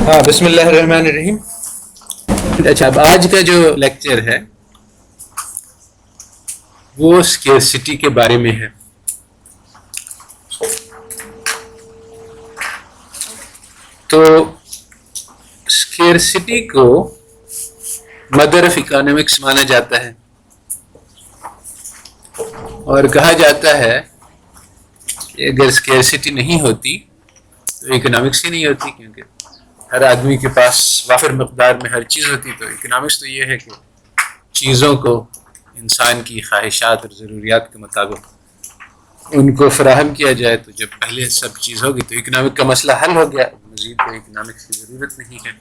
ہاں، بسم اللہ الرحمن الرحیم. اچھا، اب آج کا جو لیکچر ہے وہ اسکیئرسٹی کے بارے میں ہے. تو اسکیئرسٹی کو مدر آف اکنامکس مانا جاتا ہے اور کہا جاتا ہے کہ اگر اسکیئرسٹی نہیں ہوتی تو اکنامکس ہی نہیں ہوتی، کیونکہ ہر آدمی کے پاس وافر مقدار میں ہر چیز ہوتی. تو اکنامکس تو یہ ہے کہ چیزوں کو انسان کی خواہشات اور ضروریات کے مطابق ان کو فراہم کیا جائے. تو جب پہلے سب چیز ہوگی تو اکنامک کا مسئلہ حل ہو گیا، مزید کوئی اکنامکس کی ضرورت نہیں ہے.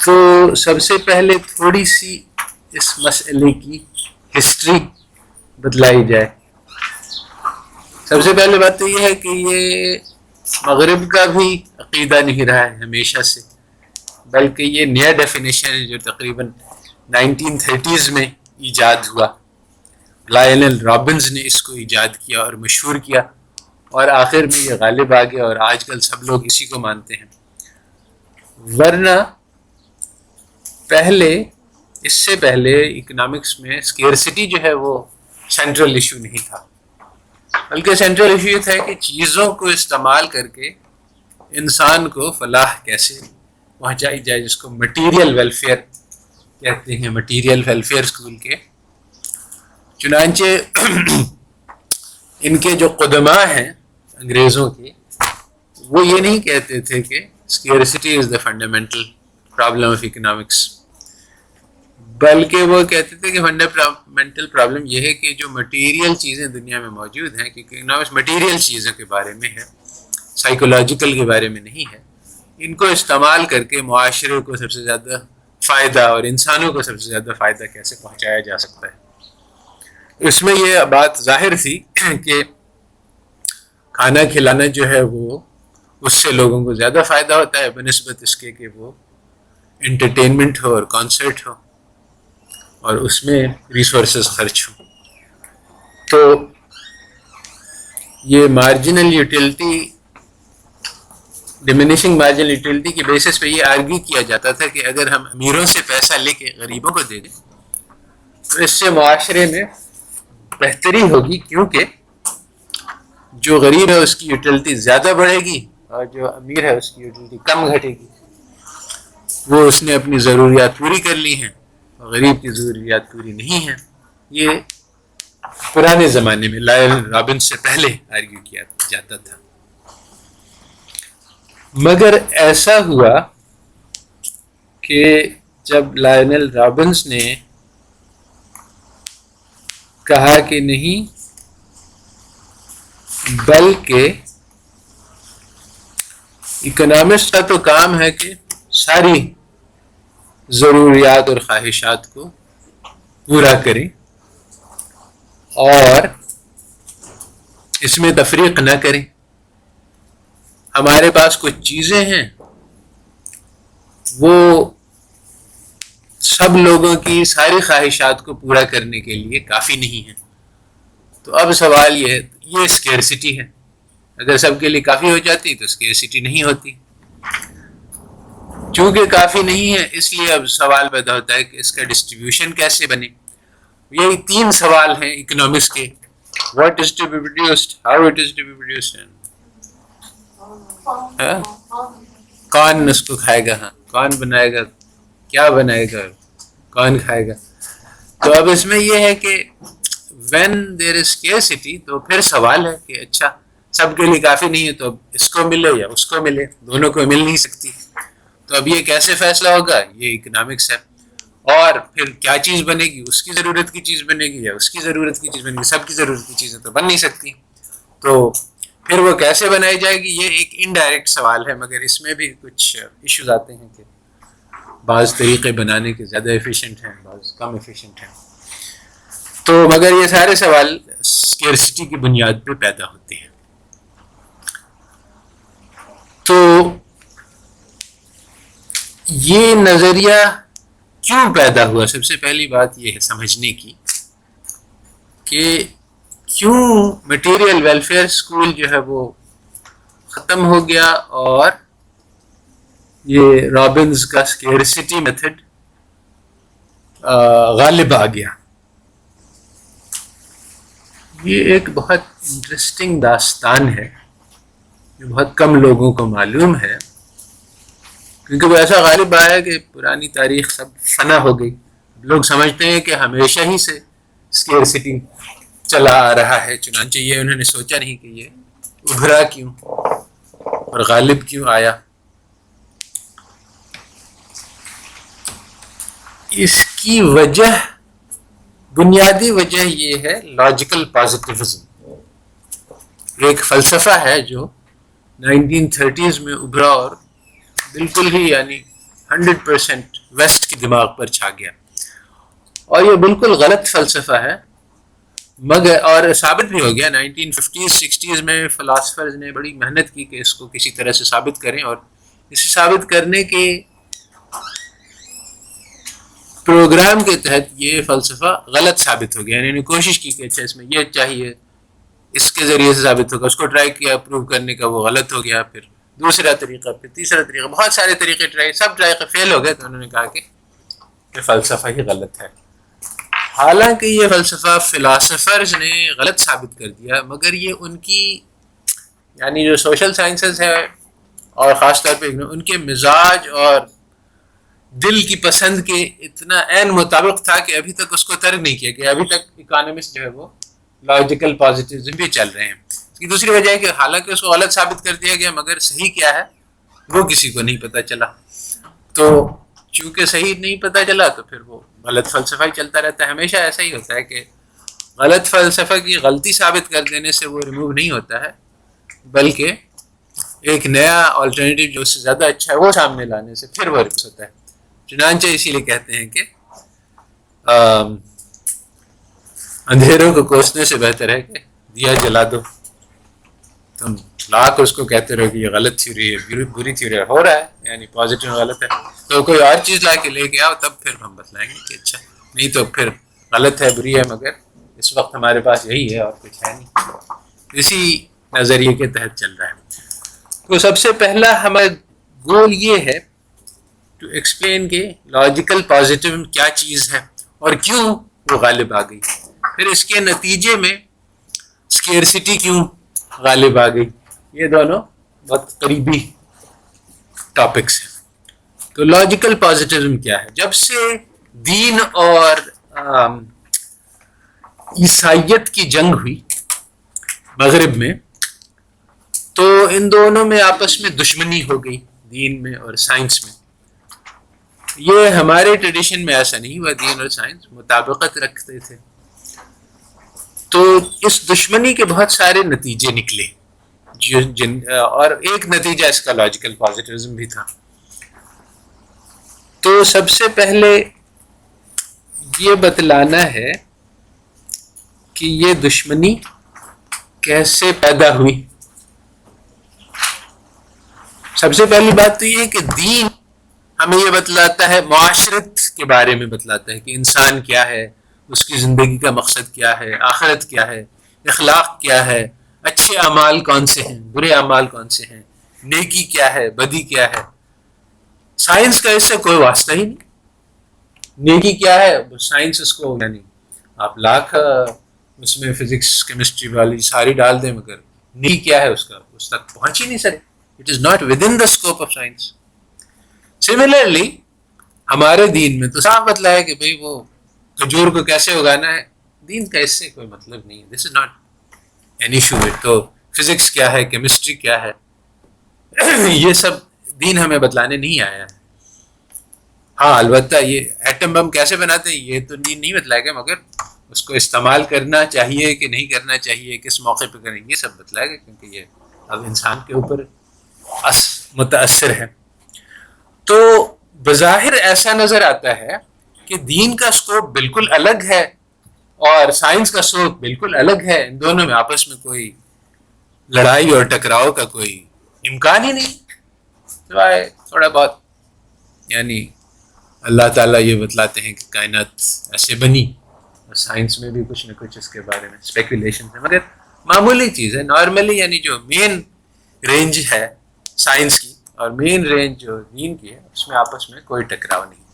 تو سب سے پہلے تھوڑی سی اس مسئلے کی ہسٹری بتلائی جائے. سب سے پہلے بات تو یہ ہے کہ یہ مغرب کا بھی عقیدہ نہیں رہا ہے ہمیشہ سے، بلکہ یہ نیا ڈیفینیشن ہے جو تقریباً 1930s میں ایجاد ہوا. لائنل رابنز نے اس کو ایجاد کیا اور مشہور کیا، اور آخر میں یہ غالب آ گیا اور آج کل سب لوگ اسی کو مانتے ہیں. ورنہ اس سے پہلے اکنامکس میں اسکیئرسٹی جو ہے وہ سینٹرل ایشو نہیں تھا، بلکہ سینٹرل ایشو یہ تھا کہ چیزوں کو استعمال کر کے انسان کو فلاح کیسے پہنچائی جائے، جس کو مٹیریل ویلفیئر کہتے ہیں، مٹیریل ویلفیئر اسکول کے. چنانچہ ان کے جو قدماء ہیں انگریزوں کے، وہ یہ نہیں کہتے تھے کہ scarcity is the fundamental problem of economics, بلکہ وہ کہتے تھے کہ فنڈامنٹل پرابلم یہ ہے کہ جو مٹیریل چیزیں دنیا میں موجود ہیں، کیونکہ اکنامکس مٹیریل چیزوں کے بارے میں ہے، سائیکولوجیکل کے بارے میں نہیں ہے، ان کو استعمال کر کے معاشرے کو سب سے زیادہ فائدہ اور انسانوں کو سب سے زیادہ فائدہ کیسے پہنچایا جا سکتا ہے. اس میں یہ بات ظاہر تھی کہ کھانا کھلانا جو ہے وہ اس سے لوگوں کو زیادہ فائدہ ہوتا ہے بنسبت اس کے کہ وہ انٹرٹینمنٹ ہو اور کانسرٹ ہو اور اس میں ریسورسز خرچ ہوں. تو یہ marginal utility, diminishing marginal utility کی بیسس پہ یہ آرگی کیا جاتا تھا کہ اگر ہم امیروں سے پیسہ لے کے غریبوں کو دے دیں تو اس سے معاشرے میں بہتری ہوگی، کیونکہ جو غریب ہے اس کی یوٹیلٹی زیادہ بڑھے گی اور جو امیر ہے اس کی یوٹیلٹی کم گھٹے گی. وہ اس نے اپنی ضروریات پوری کر لی ہیں، غریب کی ضروریات پوری نہیں ہیں. یہ پرانے زمانے میں لائنل رابنز سے پہلے آرگیو کیا جاتا تھا. مگر ایسا ہوا کہ جب لائنل رابنز نے کہا کہ نہیں، بلکہ اکنامسٹ کا تو کام ہے کہ ساری ضروریات اور خواہشات کو پورا کریں اور اس میں تفریق نہ کریں. ہمارے پاس کچھ چیزیں ہیں وہ سب لوگوں کی ساری خواہشات کو پورا کرنے کے لیے کافی نہیں ہے. تو اب سوال یہ ہے، یہ اسکیئرسٹی ہے. اگر سب کے لیے کافی ہو جاتی تو اسکیئرسٹی نہیں ہوتی. چونکہ کافی نہیں ہے اس لیے اب سوال پیدا ہوتا ہے کہ اس کا ڈسٹریبیوشن کیسے بنے. یہی 3 سوال ہیں اکنامکس کے: what is to be produced, how it is to be produced, کون اس کو کھائے گا، کون بنائے گا، کیا بنائے گا، کون کھائے گا. تو اب اس میں یہ ہے کہ when there is scarcity تو پھر سوال ہے کہ اچھا سب کے لیے کافی نہیں ہے تو اب اس کو ملے یا اس کو ملے، دونوں کو مل نہیں سکتی. تو اب یہ کیسے فیصلہ ہوگا؟ یہ اکنامکس ہے. اور پھر کیا چیز بنے گی؟ اس کی ضرورت کی چیز بنے گی یا اس کی ضرورت کی چیز بنے گی؟ سب کی ضرورت کی چیزیں تو بن نہیں سکتی. تو پھر وہ کیسے بنائی جائے گی؟ یہ ایک انڈائریکٹ سوال ہے، مگر اس میں بھی کچھ ایشوز آتے ہیں کہ بعض طریقے بنانے کے زیادہ ایفیشینٹ ہیں، بعض کم ایفیشینٹ ہیں. تو مگر یہ سارے سوال اسکیئرسٹی کی بنیاد پہ پیدا ہوتے ہیں. تو یہ نظریہ کیوں پیدا ہوا؟ سب سے پہلی بات یہ ہے سمجھنے کی کہ کیوں مٹیریل ویلفیئر اسکول جو ہے وہ ختم ہو گیا اور یہ رابنز کا اسکیئرسٹی میتھڈ غالب آ گیا. یہ ایک بہت انٹرسٹنگ داستان ہے جو بہت کم لوگوں کو معلوم ہے، کیونکہ وہ ایسا غالب آیا کہ پرانی تاریخ سب فنا ہو گئی. لوگ سمجھتے ہیں کہ ہمیشہ ہی سے اسکیئرسٹی چلا آ رہا ہے، چنانچہ یہ انہوں نے سوچا نہیں کہ یہ ابھرا کیوں اور غالب کیوں آیا. اس کی وجہ، بنیادی وجہ یہ ہے لاجیکل پازیٹیوزم. ایک فلسفہ ہے جو 1930s میں ابھرا اور بالکل ہی یعنی 100% ویسٹ کی دماغ پر چھا گیا، اور یہ بالکل غلط فلسفہ ہے. مگر اور ثابت بھی ہو گیا. 1950s 60s میں فلاسفرز نے بڑی محنت کی کہ اس کو کسی طرح سے ثابت کریں، اور اسے ثابت کرنے کے پروگرام کے تحت یہ فلسفہ غلط ثابت ہو گیا. یعنی انہوں نے کوشش کی کہ اچھا اس میں یہ چاہیے، اس کے ذریعے سے ثابت ہوگا. اس کو ٹرائی کیا پروو کرنے کا، وہ غلط ہو گیا. پھر دوسرا طریقہ، پھر تیسرا طریقہ، بہت سارے طریقے ٹرائی، سب ٹرائی کر فیل ہو گئے. تو انہوں نے کہا کہ یہ فلسفہ ہی غلط ہے. حالانکہ یہ فلسفہ فلاسفرز نے غلط ثابت کر دیا، مگر یہ ان کی یعنی جو سوشل سائنسز ہے اور خاص طور پہ ان کے مزاج اور دل کی پسند کے اتنا عین مطابق تھا کہ ابھی تک اس کو ترک نہیں کیا گیا. ابھی تک اکانومسٹ جو ہے وہ لاجیکل پازیٹیوزم بھی چل رہے ہیں. اس کی دوسری وجہ ہے کہ حالانکہ اس کو غلط ثابت کر دیا گیا، مگر صحیح کیا ہے وہ کسی کو نہیں پتہ چلا. تو چونکہ صحیح نہیں پتہ چلا تو پھر وہ غلط فلسفہ ہی چلتا رہتا ہے. ہمیشہ ایسا ہی ہوتا ہے کہ غلط فلسفہ کی غلطی ثابت کر دینے سے وہ ریموو نہیں ہوتا ہے، بلکہ ایک نیا آلٹرنیٹیو جو اس سے زیادہ اچھا ہے وہ سامنے لانے سے پھر وہ ریموو ہوتا ہے. چنانچہ اسی لیے کہتے ہیں کہ اندھیروں کو کوسنے سے بہتر ہے کہ دیا جلا دو. تم لاکھ اس کو کہتے رہو کہ یہ غلط تھیوری ہے، بری تھیوری ہے، ہو رہا ہے یعنی پازیٹیو غلط ہے، تو کوئی اور چیز لا کے لے کے آؤ، تب پھر ہم بتلائیں گے کہ اچھا. نہیں تو پھر غلط ہے، بری ہے، مگر اس وقت ہمارے پاس یہی ہے اور کچھ ہے نہیں. اسی نظریے کے تحت چل رہا ہے. تو سب سے پہلا ہمارا گول یہ ہے ٹو ایکسپلین کہ لاجیکل پازیٹیو کیا چیز ہے اور کیوں وہ غالب آ گئی. پھر اس کے نتیجے میں اسکیئرسٹی کیوں غالب آ گئی. یہ دونوں بہت قریبی ٹاپکس ہیں. تو لاجیکل پازیٹیوزم کیا ہے؟ جب سے دین اور عیسائیت کی جنگ ہوئی مغرب میں، تو ان دونوں میں آپس میں دشمنی ہو گئی، دین میں اور سائنس میں. یہ ہمارے ٹریڈیشن میں ایسا نہیں ہوا، دین اور سائنس مطابقت رکھتے تھے. تو اس دشمنی کے بہت سارے نتیجے نکلے، اور ایک نتیجہ اس کا لاجیکل پازیٹیوزم بھی تھا. تو سب سے پہلے یہ بتلانا ہے کہ یہ دشمنی کیسے پیدا ہوئی. سب سے پہلی بات تو یہ ہے کہ دین ہمیں یہ بتلاتا ہے، معاشرت کے بارے میں بتلاتا ہے کہ انسان کیا ہے، اس کی زندگی کا مقصد کیا ہے، آخرت کیا ہے، اخلاق کیا ہے، اچھے اعمال کون سے ہیں، برے اعمال کون سے ہیں، نیکی کیا ہے، بدی کیا ہے. سائنس کا اس سے کوئی واسطہ ہی نہیں. نیکی کیا ہے سائنس اس کو یعنی آپ لاکھ اس میں فزکس کیمسٹری والی ساری ڈال دیں، مگر نیکی کیا ہے اس کا اس تک پہنچ ہی نہیں سکے. It is not with in the scope of science. Similarly ہمارے دین میں تو صاف بتلا ہے کہ بھئی وہ کھجور کو کیسے اگانا ہے. دین کا اس سے کوئی مطلب نہیں ہے. دس از ناٹ این ایشو. تو فزکس کیا ہے، کیمسٹری کیا ہے، یہ سب دین ہمیں بتلانے نہیں آیا ہے. ہاں البتہ یہ ایٹم بم کیسے بناتے ہیں یہ تو دین نہیں بتلائے گا، مگر اس کو استعمال کرنا چاہیے کہ نہیں کرنا چاہیے، کس موقع پہ کریں، یہ سب بتلائے گا، کیونکہ یہ اب انسان کے اوپر متاثر ہے. تو بظاہر ایسا نظر آتا ہے کہ دین کا اسکوپ بالکل الگ ہے اور سائنس کا اسکوپ بالکل الگ ہے. ان دونوں میں آپس میں کوئی لڑائی اور ٹکراؤ کا کوئی امکان ہی نہیں، سوائے تھوڑا بہت یعنی اللہ تعالیٰ یہ بتلاتے ہیں کہ کائنات ایسے بنی، اور سائنس میں بھی کچھ نہ کچھ اس کے بارے میں اسپیکولیشن ہے، مگر معمولی چیز ہے. نارملی یعنی جو مین رینج ہے سائنس کی اور مین رینج جو دین کی ہے اس میں آپس میں کوئی ٹکراؤ نہیں.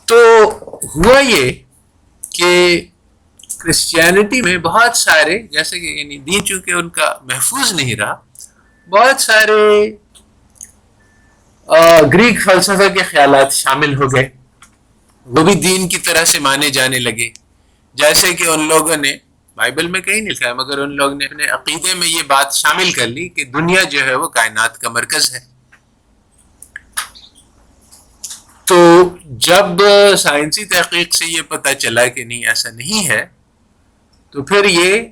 تو ہوا یہ کہ کرسچینٹی میں بہت سارے جیسے کہ یعنی دین چونکہ ان کا محفوظ نہیں رہا، بہت سارے گریک فلسفہ کے خیالات شامل ہو گئے، وہ بھی دین کی طرح سے مانے جانے لگے. جیسے کہ ان لوگوں نے بائبل میں کہیں نہیں لکھا ہے مگر ان لوگ نے اپنے عقیدے میں یہ بات شامل کر لی کہ دنیا جو ہے وہ کائنات کا مرکز ہے. تو جب سائنسی تحقیق سے یہ پتہ چلا کہ نہیں ایسا نہیں ہے تو پھر یہ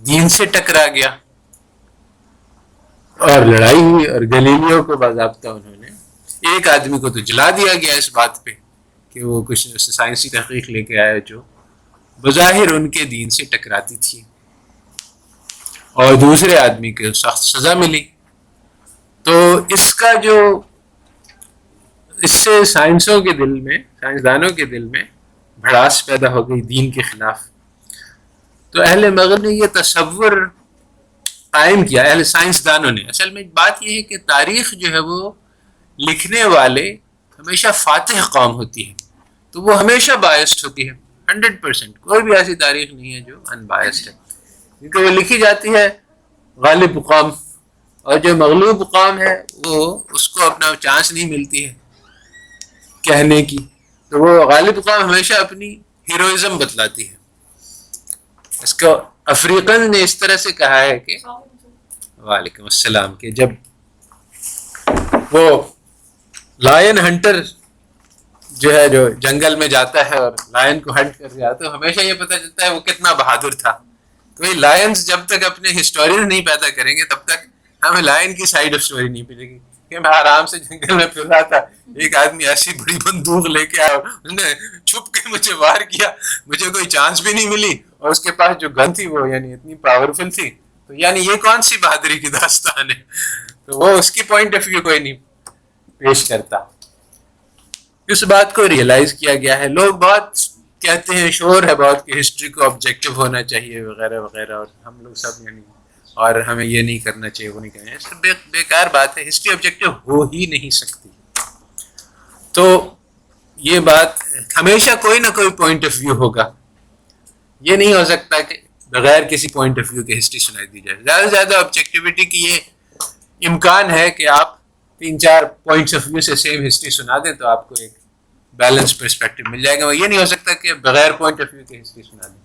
دین سے ٹکرا گیا اور لڑائی ہوئی، اور گلیلیو کو باضابطہ انہوں نے ایک آدمی کو تو جلا دیا گیا اس بات پہ کہ وہ کچھ سائنسی تحقیق لے کے آیا جو بظاہر ان کے دین سے ٹکراتی تھی، اور دوسرے آدمی کو سخت سزا ملی. تو اس کا جو اس سے سائنسوں کے دل میں، سائنسدانوں کے دل میں بھڑاس پیدا ہو گئی دین کے خلاف. تو اہل مغرب نے یہ تصور قائم کیا، اہل سائنسدانوں نے. اصل میں بات یہ ہے کہ تاریخ جو ہے وہ لکھنے والے ہمیشہ فاتح قوم ہوتی ہے، تو وہ ہمیشہ بائسڈ ہوتی ہے 100%. کوئی بھی ایسی تاریخ نہیں ہے جو ان بائسڈ ہے، کیونکہ وہ لکھی جاتی ہے غالب قوم، اور جو مغلوب قوم ہے وہ اس کو اپنا چانس نہیں ملتی ہے کہنے کی، تو وہ غالب قوم ہمیشہ اپنی ہیروئزم بتلاتی ہے. اس کو افریقن نے اس طرح سے کہا ہے کہ وعلیکم السلام، کہ جب وہ لائن ہنٹر جو ہے جو جنگل میں جاتا ہے اور لائن کو ہنٹ کر جاتا ہے، ہمیشہ یہ پتہ چلتا ہے وہ کتنا بہادر تھا. تو یہ لائنز جب تک اپنے ہسٹورین نہیں پیدا کریں گے تب تک ہمیں لائن کی سائیڈ آف اسٹوری نہیں ملے گی. کہ میں آرام سے جنگل میں پھر رہا تھا، ایک آدمی ایسی بڑی بندوق لے کے آیا، اس نے چھپ کے مجھے وار کیا، مجھے کوئی چانس بھی نہیں ملی، اور اس کے پاس جو گن تھی وہ یعنی اتنی پاورفل تھی. تو یعنی یہ کون سی بہادری کی داستان ہے؟ تو وہ اس کی پوائنٹ آف ویو کوئی نہیں پیش کرتا. اس بات کو ریئلائز کیا گیا ہے. لوگ بہت کہتے ہیں، شور ہے بہت کہ ہسٹری کو آبجیکٹو ہونا چاہیے وغیرہ وغیرہ، اور ہم لوگ سب یعنی اور ہمیں یہ نہیں کرنا چاہیے وہ نہیں کرنا چاہیے. بیکار بات ہے، ہسٹری آبجیکٹو ہو ہی نہیں سکتی. تو یہ بات ہمیشہ کوئی نہ کوئی پوائنٹ آف ویو ہوگا، یہ نہیں ہو سکتا کہ بغیر کسی پوائنٹ آف ویو کے ہسٹری سنائی دی جائے. زیادہ سے زیادہ آبجیکٹیوٹی کی یہ امکان ہے کہ آپ 3-4 پوائنٹس آف ویو سے سیم ہسٹری سنا دیں تو آپ کو ایک بیلنس پرسپیکٹو مل جائے گا. یہ نہیں ہو سکتا کہ بغیر پوائنٹ آف ویو کے ہسٹری سنا دیں.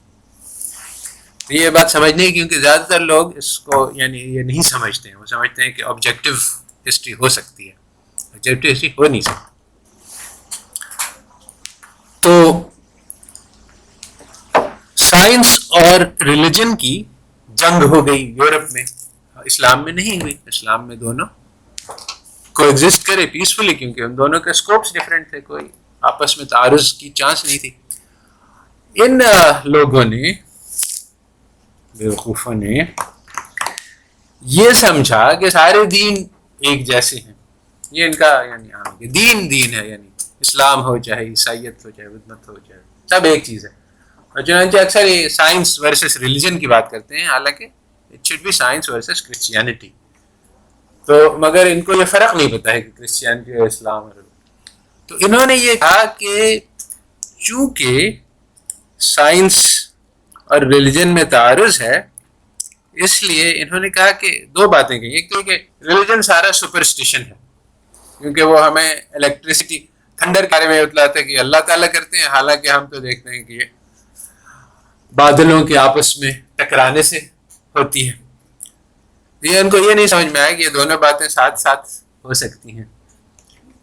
تو یہ بات سمجھنے کی، کیونکہ زیادہ تر لوگ اس کو یعنی یہ نہیں سمجھتے ہیں. وہ سمجھتے ہیں کہ آبجیکٹیو ہسٹری ہو سکتی ہے، آبجیکٹیو ہسٹری ہو نہیں سکتی. تو سائنس اور ریلیجن کی جنگ ہو گئی یورپ میں، اسلام میں نہیں ہوئی. اسلام میں دونوں کو ایگزسٹ کرے پیسفلی، کیونکہ ان دونوں کے اسکوپس ڈفرینٹ تھے، کوئی آپس میں تعارض کی چانس نہیں تھی. ان لوگوں نے، بیوقوفوں نے، یہ سمجھا کہ سارے دین ایک جیسے ہیں. یہ ان کا یعنی عام کہ دین ہے، یعنی اسلام ہو چاہے عیسائیت ہو چاہے بدمت ہو چاہے سب ایک چیز ہے. اور چنانچہ اکثر یہ سائنس ورسس ریلیجن کی بات کرتے ہیں، حالانکہ it should be science versus Christianity. تو مگر ان کو یہ فرق نہیں پتا ہے کہ کرسچینٹی اور اسلام اور، تو انہوں نے یہ کہا کہ چونکہ سائنس اور ریلیجن میں تعارض ہے، اس لیے انہوں نے کہا کہ 2 باتیں کہیں. ایک تو کہ ریلیجن سارا سپرسٹیشن ہے، کیونکہ وہ ہمیں الیکٹریسٹی تھنڈر کے بارے میں بتلاتا ہے کہ اللہ تعالیٰ کرتے ہیں، حالانکہ ہم تو دیکھتے ہیں کہ یہ بادلوں کے آپس میں ٹکرانے سے ہوتی ہے. یہ ان کو یہ نہیں سمجھ میں آیا کہ یہ دونوں باتیں ساتھ ساتھ ہو سکتی ہیں،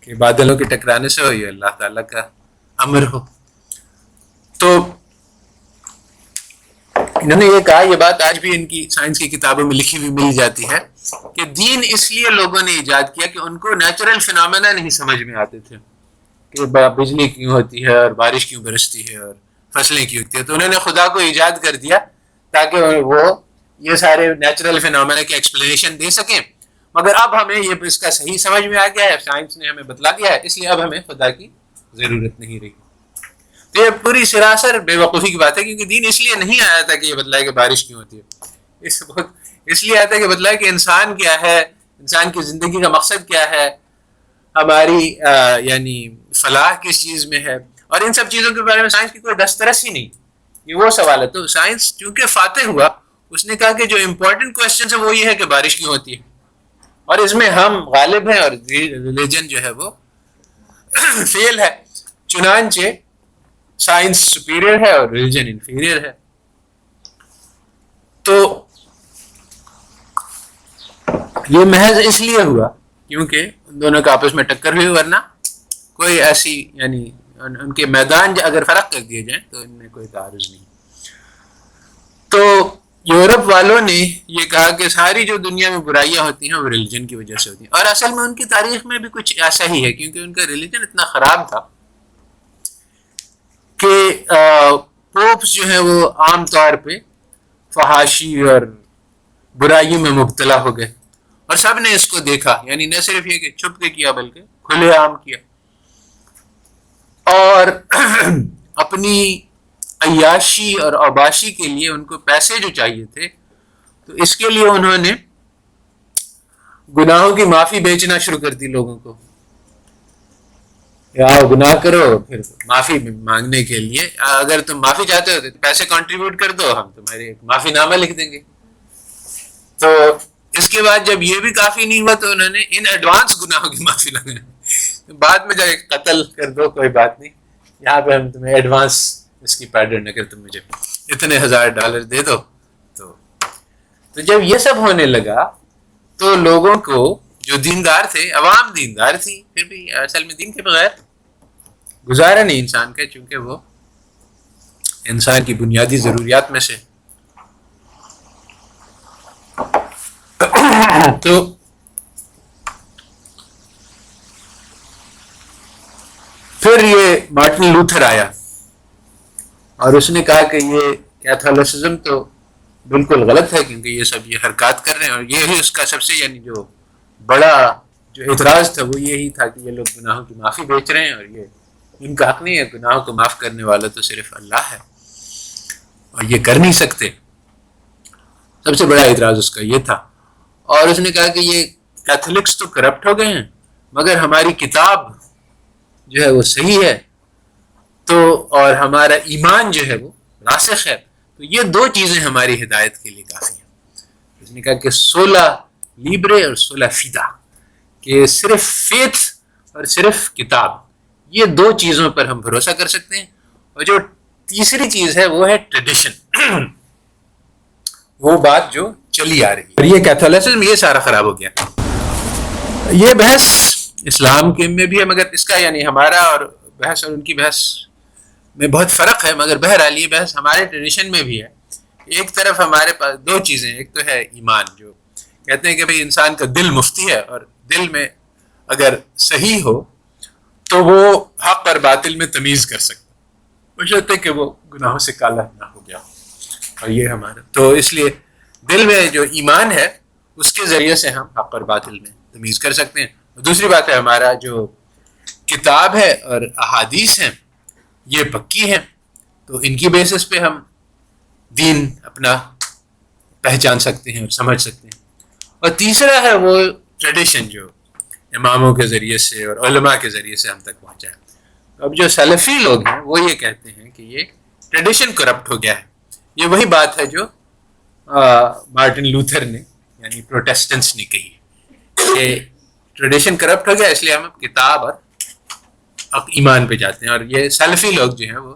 کہ بادلوں کے ٹکرانے سے ہو، یہ اللہ تعالیٰ کا امر ہو. تو انہوں نے یہ کہا، یہ بات آج بھی ان کی سائنس کی کتابوں میں لکھی ہوئی مل جاتی ہے، کہ دین اس لیے لوگوں نے ایجاد کیا کہ ان کو نیچرل فینومینا نہیں سمجھ میں آتے تھے، کہ بجلی کیوں ہوتی ہے اور بارش کیوں برستی ہے اور فصلیں کیوں ہوتی ہے. تو انہوں نے خدا کو ایجاد کر دیا تاکہ وہ یہ سارے نیچرل فینومینا کی ایکسپلینیشن دے سکیں. مگر اب ہمیں یہ اس کا صحیح سمجھ میں آ گیا ہے، سائنس نے ہمیں بتلا دیا ہے، اس لیے اب ہمیں خدا کی ضرورت نہیں رہی. تو یہ پوری سراسر بے وقوفی کی بات ہے، کیونکہ دین اس لیے نہیں آیا تھا کہ یہ بتلائے کہ بارش کیوں ہوتی ہے. اس بہت اس لیے آتا ہے کہ بتلایا کہ انسان کیا ہے, انسان کی زندگی کا مقصد کیا ہے, ہماری یعنی فلاح کس چیز میں ہے, اور ان سب چیزوں کے بارے میں سائنس کی کوئی دسترس ہی نہیں. یہ وہ سوال ہے. تو سائنس چونکہ فاتح ہوا, اس نے کہا کہ جو امپورٹنٹ کوشچن ہے وہ یہ ہے کہ بارش کیوں ہوتی ہے, اور اس میں ہم غالب ہیں اور ریلیجن جو ہے وہ فیل ہے. چنانچہ سائنس سپیریئر ہے اور ریلیجن انفیریئر ہے. تو یہ محض اس لیے ہوا کیونکہ ان دونوں کا آپس میں ٹکر ہوئی, ورنہ کوئی ایسی یعنی ان کے میدان اگر فرق کر دیے جائیں تو ان میں کوئی تعارض نہیں. تو یورپ والوں نے یہ کہا کہ ساری جو دنیا میں برائیاں ہوتی ہیں وہ ریلیجن کی وجہ سے ہوتی ہیں, اور اصل میں ان کی تاریخ میں بھی کچھ ایسا ہی ہے, کیونکہ ان کا ریلیجن اتنا خراب تھا کہ پوپس جو ہیں وہ عام طور پہ فحاشی اور برائیوں میں مبتلا ہو گئے, اور سب نے اس کو دیکھا, یعنی نہ صرف یہ کہ چھپ کے کیا بلکہ کھلے عام کیا, اور اپنی عیاشی اور عباشی کے لیے ان کو پیسے جو چاہیے تھے, تو اس کے لیے انہوں نے گناہوں کی معافی بیچنا شروع کر دی لوگوں کو. آؤ گناہ کرو, پھر معافی مانگنے کے لیے اگر تم معافی چاہتے ہو تو پیسے کنٹریبیوٹ کر دو, ہم تمہارے ایک معافی نامہ لکھ دیں گے. تو اس کے بعد جب یہ بھی کافی نہیں ہوا تو انہوں نے ان ایڈوانس گناہوں کی معافی لگائی. بعد میں جب قتل کر دو کوئی بات نہیں, یہاں پہ ہم تمہیں ایڈوانس اس کی پیڈر اگر تم مجھے اتنے $1000 دے دو. تو جب یہ سب ہونے لگا تو لوگوں کو جو دیندار تھے, عوام دیندار تھی, پھر بھی اصل میں دین کے بغیر گزارا نہیں انسان کا, چونکہ وہ انسان کی بنیادی ضروریات میں سے. تو پھر یہ مارٹن لوتھر آیا اور اس نے کہا کہ یہ کیتھولسزم تو بالکل غلط ہے, کیونکہ یہ سب یہ حرکات کر رہے ہیں, اور یہی اس کا سب سے یعنی جو بڑا جو اعتراض تھا وہ یہی تھا کہ یہ لوگ گناہوں کی معافی بیچ رہے ہیں, اور یہ ان کا حق نہیں ہے. گناہوں کو معاف کرنے والا تو صرف اللہ ہے, اور یہ کر نہیں سکتے. سب سے بڑا اعتراض اس کا یہ تھا. اور اس نے کہا کہ یہ کیتھولکس تو کرپٹ ہو گئے ہیں, مگر ہماری کتاب جو ہے وہ صحیح ہے, تو اور ہمارا ایمان جو ہے وہ راسخ ہے, تو یہ دو چیزیں ہماری ہدایت کے لیے کافی ہیں. اس نے کہا کہ 16 لیبرے اور 16 فیدا, کہ صرف فیتھ اور صرف کتاب, یہ دو چیزوں پر ہم بھروسہ کر سکتے ہیں. اور جو تیسری چیز ہے وہ ہے ٹریڈیشن, وہ بات جو چلی آ رہی ہے. اور یہ کیتھولسزم یہ سارا خراب ہو گیا. یہ بحث اسلام کے میں بھی ہے, مگر اس کا یعنی ہمارا اور بحث اور ان کی بحث میں بہت فرق ہے, مگر بہرحال یہ بحث ہمارے ٹریڈیشن میں بھی ہے. ایک طرف ہمارے پاس دو چیزیں, ایک تو ہے ایمان, جو کہتے ہیں کہ بھئی انسان کا دل مفتی ہے, اور دل میں اگر صحیح ہو تو وہ حق اور باطل میں تمیز کر سکتا, بشرطے کہ وہ گناہوں سے کالا نہ ہو گیا. اور یہ ہمارا تو اس لیے دل میں جو ایمان ہے اس کے ذریعے سے ہم حق اور باطل میں تمیز کر سکتے ہیں. اور دوسری بات ہے ہمارا جو کتاب ہے اور احادیث ہیں یہ پکی ہیں, تو ان کی بیسس پہ ہم دین اپنا پہچان سکتے ہیں اور سمجھ سکتے ہیں. اور تیسرا ہے وہ ٹریڈیشن جو اماموں کے ذریعے سے اور علماء کے ذریعے سے ہم تک پہنچا ہے. اب جو سلفی لوگ ہیں وہ یہ کہتے ہیں کہ یہ ٹریڈیشن کرپٹ ہو گیا ہے. یہ وہی بات ہے جو مارٹن لوتھر نے یعنی پروٹیسٹنٹس نے کہی کہ ٹریڈیشن کرپٹ ہو گیا, اس لیے ہم کتاب اور ایمان پہ جاتے ہیں. اور یہ سلفی لوگ جو ہیں وہ,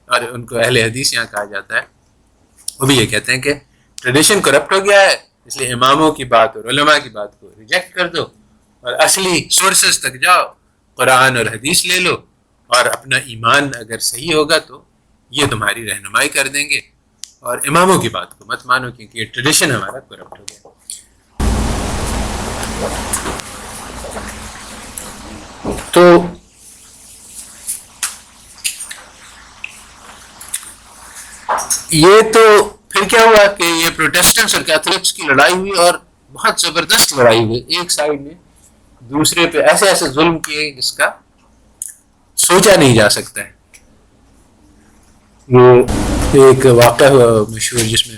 اور ان کو اہل حدیث یہاں کہا جاتا ہے, وہ بھی یہ کہتے ہیں کہ ٹریڈیشن کرپٹ ہو گیا ہے, اس لیے اماموں کی بات اور علماء کی بات کو ریجیکٹ کر دو اور اصلی سورسز تک جاؤ, قرآن اور حدیث لے لو, اور اپنا ایمان اگر صحیح ہوگا تو یہ تمہاری رہنمائی کر دیں گے, اور اماموں کی بات کو مت مانو کیونکہ یہ ٹریڈیشن ہمارا کرپٹ ہو گیا. تو یہ تو پھر کیا ہوا کہ یہ پروٹیسٹنٹس اور کیتھولکس کی لڑائی ہوئی, اور بہت زبردست لڑائی ہوئی. ایک سائڈ میں دوسرے پہ ایسے ایسے ظلم کیے جس کا سوچا نہیں جا سکتا ہے. وہ ایک واقعہ ہوا مشہور جس میں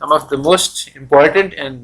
some of the most important and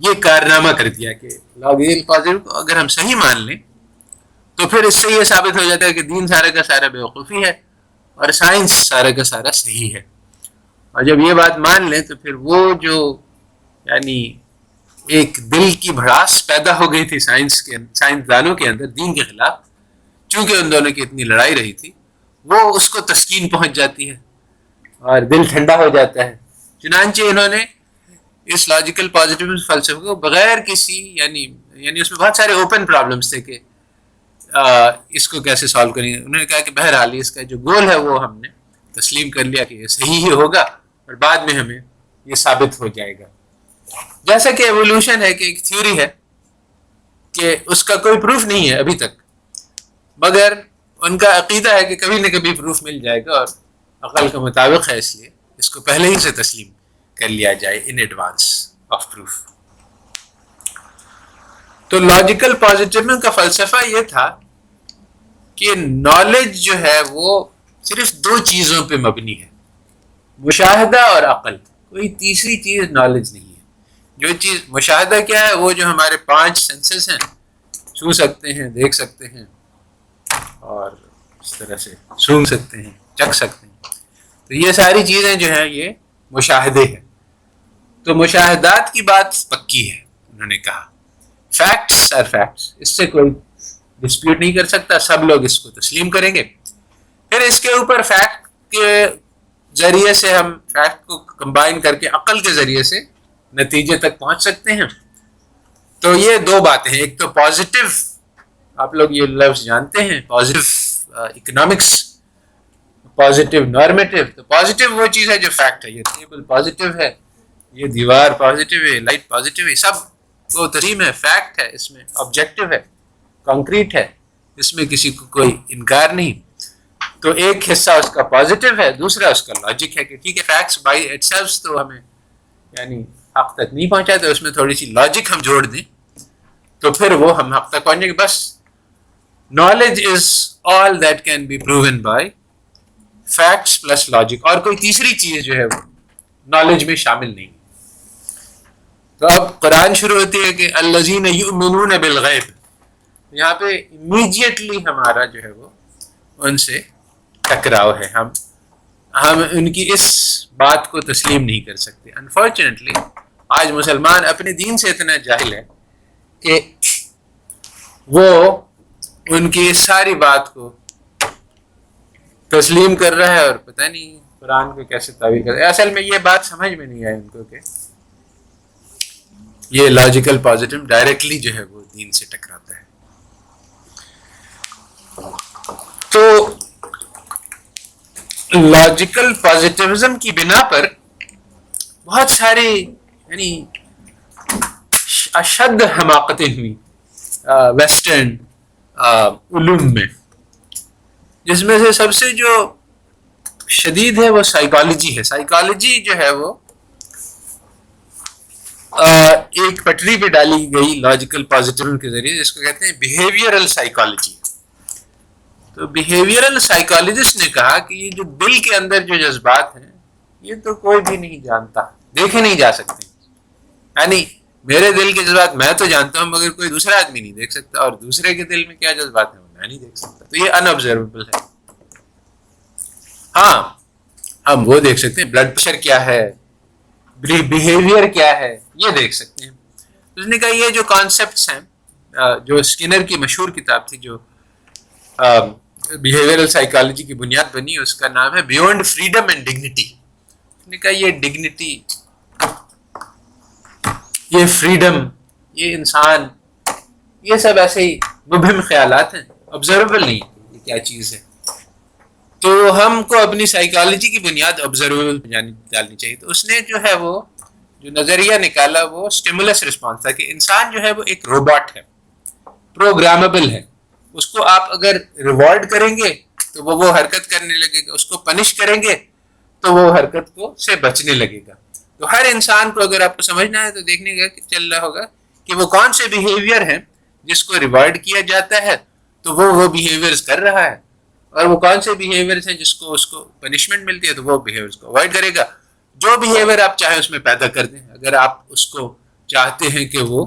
یہ کارنامہ کر دیا کہ لاجیکل پازیٹو کو اگر ہم صحیح مان لیں تو پھر اس سے یہ ثابت ہو جاتا ہے کہ دین سارا کا سارا بیوقوفی ہے اور سائنس سارا کا سارا صحیح ہے. اور جب یہ بات مان لیں تو پھر وہ جو یعنی ایک دل کی بھڑاس پیدا ہو گئی تھی سائنسدانوں کے اندر دین کے خلاف، چونکہ ان دونوں کی اتنی لڑائی رہی تھی، وہ اس کو تسکین پہنچ جاتی ہے اور دل ٹھنڈا ہو جاتا ہے. چنانچہ انہوں نے اس لاجیکل پازیٹیو فلسفے کو بغیر کسی یعنی اس میں بہت سارے اوپن پرابلمس تھے کہ اس کو کیسے سالو کریں گے. انہوں نے کہا کہ بہرحال اس کا جو گول ہے وہ ہم نے تسلیم کر لیا کہ یہ صحیح ہی ہوگا اور بعد میں ہمیں یہ ثابت ہو جائے گا. جیسا کہ ایوولوشن ہے کہ ایک تھیوری ہے کہ اس کا کوئی پروف نہیں ہے ابھی تک، مگر ان کا عقیدہ ہے کہ کبھی نہ کبھی پروف مل جائے گا اور عقل کے مطابق ہے، اس لیے اس کو پہلے ہی سے تسلیم کر لیا جائے ان ایڈوانس آف پروف. تو لاجیکل پازیٹیو کا فلسفہ یہ تھا کہ نالج جو ہے وہ صرف دو چیزوں پہ مبنی ہے، مشاہدہ اور عقل، کوئی تیسری چیز نالج نہیں ہے. جو چیز مشاہدہ کیا ہے، وہ جو ہمارے 5 سینسز ہیں، چھو سکتے ہیں، دیکھ سکتے ہیں اور اس طرح سے سونگھ سکتے ہیں، چکھ سکتے ہیں، تو یہ ساری چیزیں جو ہیں یہ مشاہدے ہیں. تو مشاہدات کی بات پکی ہے، انہوں نے کہا فیکٹس آر فیکٹس، اس سے کوئی ڈسپیوٹ نہیں کر سکتا، سب لوگ اس کو تسلیم کریں گے. پھر اس کے اوپر فیکٹ کے ذریعے سے ہم فیکٹ کو کمبائن کر کے عقل کے ذریعے سے نتیجے تک پہنچ سکتے ہیں. تو یہ دو باتیں ہیں، ایک تو پازیٹیو، آپ لوگ یہ لفظ جانتے ہیں، پازیٹیو اکنامکس، پازیٹیو نارمیٹیو. تو پازیٹیو وہ چیز ہے جو فیکٹ ہے، یہ ٹیبل پازیٹیو ہے، یہ دیوار پازیٹیو ہے، لائٹ پازیٹیو ہے، سب وہ تریم ہے، فیکٹ ہے، اس میں آبجیکٹیو ہے، کانکریٹ ہے، اس میں کسی کو کوئی انکار نہیں. تو ایک حصہ اس کا پازیٹیو ہے، دوسرا اس کا لاجک ہے کہ ٹھیک ہے فیکٹس بائی اٹ سیلف تو ہمیں یعنی حق تک نہیں پہنچا، تو اس میں تھوڑی سی لاجک ہم جوڑ دیں تو پھر وہ ہم حق تک پہنچیں گے. بس knowledge is all that can be proven by facts plus logic, اور کوئی تیسری چیز جو ہے وہ نالج میں شامل نہیں. تو اب قرآن شروع ہوتی ہے کہ الذین یؤمنون بالغیب، یہاں پہ امیڈیٹلی ہمارا جو ہے وہ ان سے ٹکراؤ ہے، ہم ان کی اس بات کو تسلیم نہیں کر سکتے. انفارچونیٹلی آج مسلمان اپنے دین سے اتنا جاہل ہے کہ وہ ان کی اس ساری بات کو تسلیم کر رہا ہے اور پتہ نہیں قرآن کو کیسے تعویل کر رہا ہے. اصل میں یہ بات سمجھ میں نہیں آئی ان کو کہ یہ لاجیکل پازیٹیو ڈائریکٹلی جو ہے وہ دین سے ٹکراتا ہے. تو لاجیکل پازیٹیوزم کی بنا پر بہت ساری یعنی اشد حماقتیں ہوئی ویسٹرن علوم میں، جس میں سے سب سے جو شدید ہے وہ سائیکالوجی ہے. سائیکالوجی جو ہے وہ ایک پٹری پہ ڈالی گئی لاجیکل پازیٹیو کے ذریعے، جس کو کہتے ہیں بیہیویئرل سائیکالوجی. تو بیہیویئرل سائیکالوجسٹ نے کہا کہ یہ جو دل کے اندر جو جذبات ہیں یہ تو کوئی بھی نہیں جانتا، دیکھے نہیں جا سکتے. یعنی میرے دل کے جذبات میں تو جانتا ہوں مگر کوئی دوسرا آدمی نہیں دیکھ سکتا، اور دوسرے کے دل میں کیا جذبات ہیں وہ میں نہیں دیکھ سکتا. تو یہ ان آبزرویبل ہے. ہاں ہم وہ دیکھ سکتے ہیں بلڈ پریشر کیا ہے، بیہیویئر کیا ہے، یہ دیکھ سکتے ہیں. اس نے کہا یہ جو کانسیپٹس ہیں، جو اسکینر کی مشہور کتاب تھی جو بیہیویئرل سائیکالوجی کی بنیاد بنی، اس کا نام ہے بیونڈ فریڈم اینڈ ڈگنیٹی. اس نے کہا یہ ڈگنیٹی، یہ فریڈم، یہ انسان، یہ سب ایسے ہی مبہم خیالات ہیں، آبزرویبل نہیں یہ کیا چیز ہے. تو ہم کو اپنی سائیکالوجی کی بنیاد آبزرویبل ڈالنی چاہیے. تو اس نے جو ہے وہ جو نظریہ نکالا وہ اسٹیمولس رسپانس تھا کہ انسان جو ہے وہ ایک روبوٹ ہے، پروگرامبل ہے. اس کو آپ اگر ریوارڈ کریں گے تو وہ حرکت کرنے لگے گا، اس کو پنش کریں گے تو وہ حرکت کو سے بچنے لگے گا. تو ہر انسان کو اگر آپ کو سمجھنا ہے تو دیکھنے کا کہ چل رہا ہوگا کہ وہ کون سے بیہیویئر ہیں جس کو ریوارڈ کیا جاتا ہے تو وہ بیہیویئرز کر رہا ہے، اور وہ کون سے بیہیویئرز ہیں جس کو اس کو پنشمنٹ ملتی ہے تو وہ بیہیویئرز کو اوائڈ کرے گا. جو بیہیویئر آپ چاہیں اس میں پیدا کر دیں، اگر آپ اس کو چاہتے ہیں کہ وہ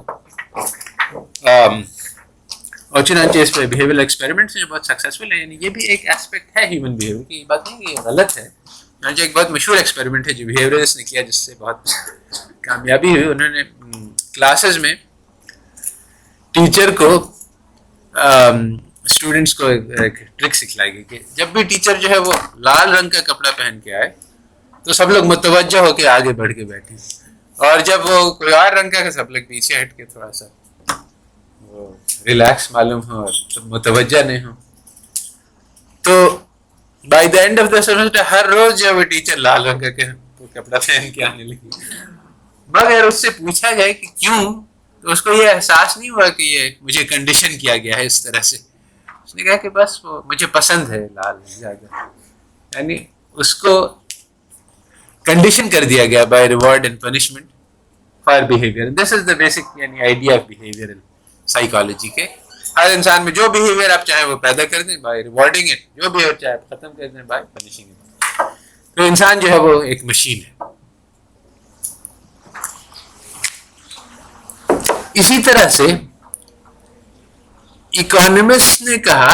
اور چنانچہ اس پہ بیہیویئرل ایکسپیریمنٹس جو بہت سکسیزفل ہیں. یعنی یہ بھی ایک اسپیکٹ ہے ہیومن بیہیویئر کی. یہ بات نہیں کہ یہ غلط ہے. چنانچہ ایک بہت مشہور ایکسپیریمنٹ ہے جو بیہیویئرسٹ نے کیا جس سے بہت کامیابی ہوئی. انہوں نے کلاسز میں ٹیچر کو اسٹوڈنٹس کو ایک ٹرک سکھلائی گئی کہ جب بھی ٹیچر جو ہے وہ لال رنگ کا کپڑا پہن کے آئے تو سب لوگ متوجہ ہو کے آگے بڑھ کے بیٹھیں, اور جب وہ کوئی اور رنگ کا سب لوگ پیچھے ہٹ کے تھوڑا سا وہ ریلیکس معلوم ہو اور متوجہ نہیں ہو. تو by the end of the semester ہر روز جو وہ ٹیچر لال رنگ کا کپڑا پہن کے آنے لگی. مگر اس سے پوچھا جائے کہ کیوں, تو اس کو یہ احساس نہیں ہوا کہ یہ مجھے کنڈیشن کیا گیا ہے اس طرح سے. اس نے کہا کہ بس وہ مجھے پسند ہے لال زیادہ. یعنی اس کو کنڈیشن کر دیا گیا by reward and punishment for behaviour. This is the basic یعنی آئیڈیا آف بیہیویئرل سائیکالوجی کے. ہر انسان میں جو بیہیویئر آپ چاہیں وہ پیدا کر دیں بائی ریوارڈنگ اٹ, جو بیہیویئر چاہے آپ ختم کر دیں بائی پنشنگ اٹ. تو انسان جو ہے وہ ایک مشین ہے. اسی طرح سے اکانومسٹ نے کہا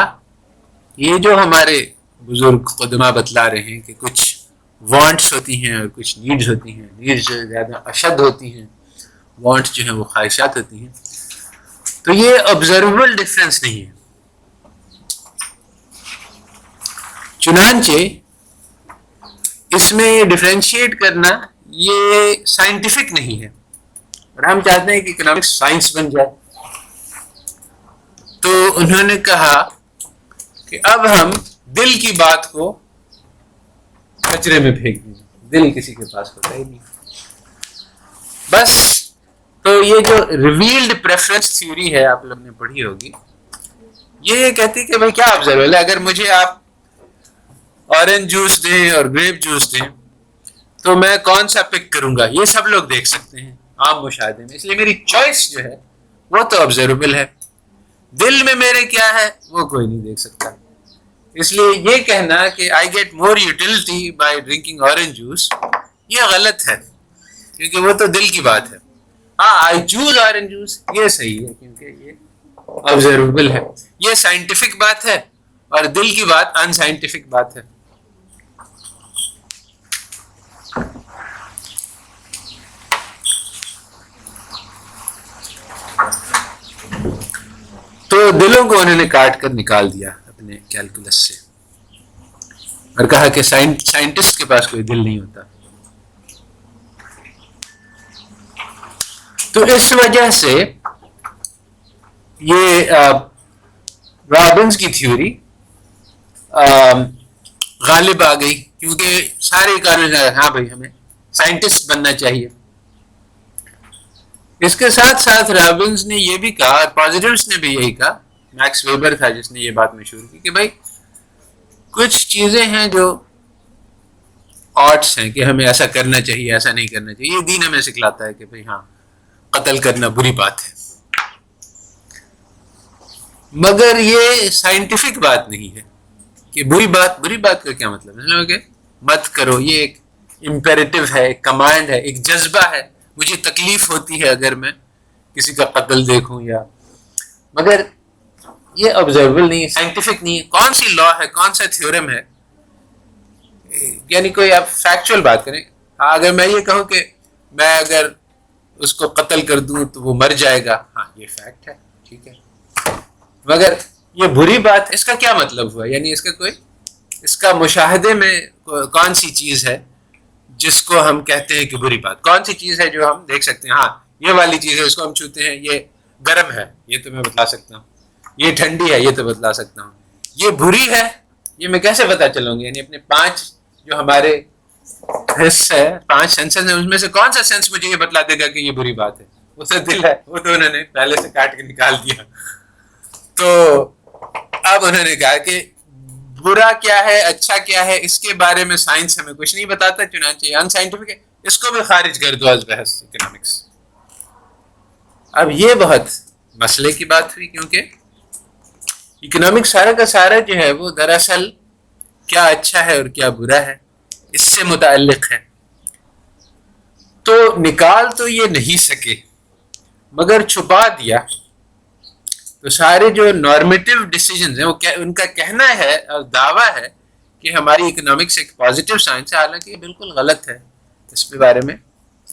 یہ جو ہمارے بزرگ قدماء بتلا رہے ہیں کہ کچھ وانٹس ہوتی ہیں اور کچھ نیڈز ہوتی ہیں. نیڈز جو زیادہ اشد ہوتی ہیں, وانٹس جو ہیں وہ خواہشات ہوتی ہیں. تو یہ آبزرویبل ڈفرینس نہیں ہے. چنانچہ اس میں یہ ڈفرینشیٹ کرنا یہ سائنٹیفک نہیں ہے, اور ہم چاہتے ہیں کہ اکنامکس سائنس بن جائے. تو انہوں نے کہا کہ اب ہم دل کی بات کو کچرے میں پھینک دیں. دل کسی کے پاس ہوتا ہی نہیں بس. تو یہ جو ریویلڈ پریفرنس تھیوری ہے آپ لوگ نے پڑھی ہوگی, یہ کہتی کہ بھائی کیا آبزرو ہے, اگر مجھے آپ اورنج جوس دیں اور گریپ جوس دیں تو میں کون سا پک کروں گا, یہ سب لوگ دیکھ سکتے ہیں عام مشاہدے میں. اس لیے میری چوائس جو ہے وہ تو آبزرویبل ہے. دل میں میرے کیا ہے وہ کوئی نہیں دیکھ سکتا. اس لیے یہ کہنا کہ I get more utility by drinking orange juice یہ غلط ہے, کیونکہ وہ تو دل کی بات ہے. ہاں آئی چوز اورنج جوس یہ صحیح ہے کیونکہ یہ آبزرویبل ہے. یہ سائنٹیفک بات ہے, اور دل کی بات ان سائنٹیفک بات ہے. تو دلوں کو انہوں نے کاٹ کر نکال دیا اپنے کیلکولس سے, اور کہا کہ سائنٹسٹ کے پاس کوئی دل نہیں ہوتا. تو اس وجہ سے یہ رابنز کی تھیوری غالب آ گئی, کیونکہ سارے کارن ہاں بھائی ہمیں سائنٹسٹ بننا چاہیے. اس کے ساتھ ساتھ رابنز نے یہ بھی کہا, اور پازیٹیوس نے بھی یہی کہا, میکس ویبر تھا جس نے یہ بات مشہور کی کہ بھائی کچھ چیزیں ہیں جو آرٹس ہیں کہ ہمیں ایسا کرنا چاہیے ایسا نہیں کرنا چاہیے. یہ دین ہمیں سکھلاتا ہے کہ بھائی ہاں قتل کرنا بری بات ہے, مگر یہ سائنٹیفک بات نہیں ہے کہ بری بات کا کیا مطلب ہے مت کرو. یہ ایک امپیریٹو ہے, ایک کمانڈ ہے, ایک جذبہ ہے. مجھے تکلیف ہوتی ہے اگر میں کسی کا قتل دیکھوں یا, مگر یہ آبزرویبل نہیں ہے, سائنٹیفک نہیں ہے. کون سی لا ہے, کون سا تھیورم ہے, یعنی کوئی آپ فیکچوئل بات کریں. اگر میں یہ کہوں کہ میں اگر اس کو قتل کر دوں تو وہ مر جائے گا, ہاں یہ فیکٹ ہے ٹھیک ہے, مگر یہ بری بات اس کا کیا مطلب ہوا, یعنی اس کا کوئی اس کا مشاہدے میں کون سی چیز ہے جس کو ہم کہتے ہیں کہ بری بات, کون سی چیز ہے جو ہم دیکھ سکتے ہیں ہاں یہ والی چیز ہے اس کو ہم چھوتے ہیں, یہ گرم ہے یہ تو میں بتلا سکتا ہوں, یہ ٹھنڈی ہے یہ تو بتلا سکتا ہوں, یہ بری ہے یہ میں کیسے پتا چلوں گی. یعنی اپنے 5 جو ہمارے حص ہے 5 سینسز ہیں, اس میں سے کون سا سینس مجھے یہ بتلا دے گا کہ یہ بری بات ہے. وہ تو دل ہے, وہ تو انہوں نے پہلے سے کاٹ کے نکال دیا. تو اب انہوں نے کہا کہ برا کیا ہے اچھا کیا ہے اس کے بارے میں سائنس ہمیں کچھ نہیں بتاتا, چنانچہ ان سائنٹیفک ہے, اس کو بھی خارج کر دو از بحث اکنامکس. اب یہ بہت مسئلے کی بات ہوئی, کیونکہ اکنامکس سارا کا سارا جو ہے وہ دراصل کیا اچھا ہے اور کیا برا ہے اس سے متعلق ہے. تو نکال تو یہ نہیں سکے مگر چھپا دیا تو سارے جو نارمیٹیو ڈیسیجنز ہیں وہ ان کا کہنا ہے اور دعویٰ ہے کہ ہماری اکنامکس ایک پازیٹیو سائنس ہے، حالانکہ یہ بالکل غلط ہے. اس کے بارے میں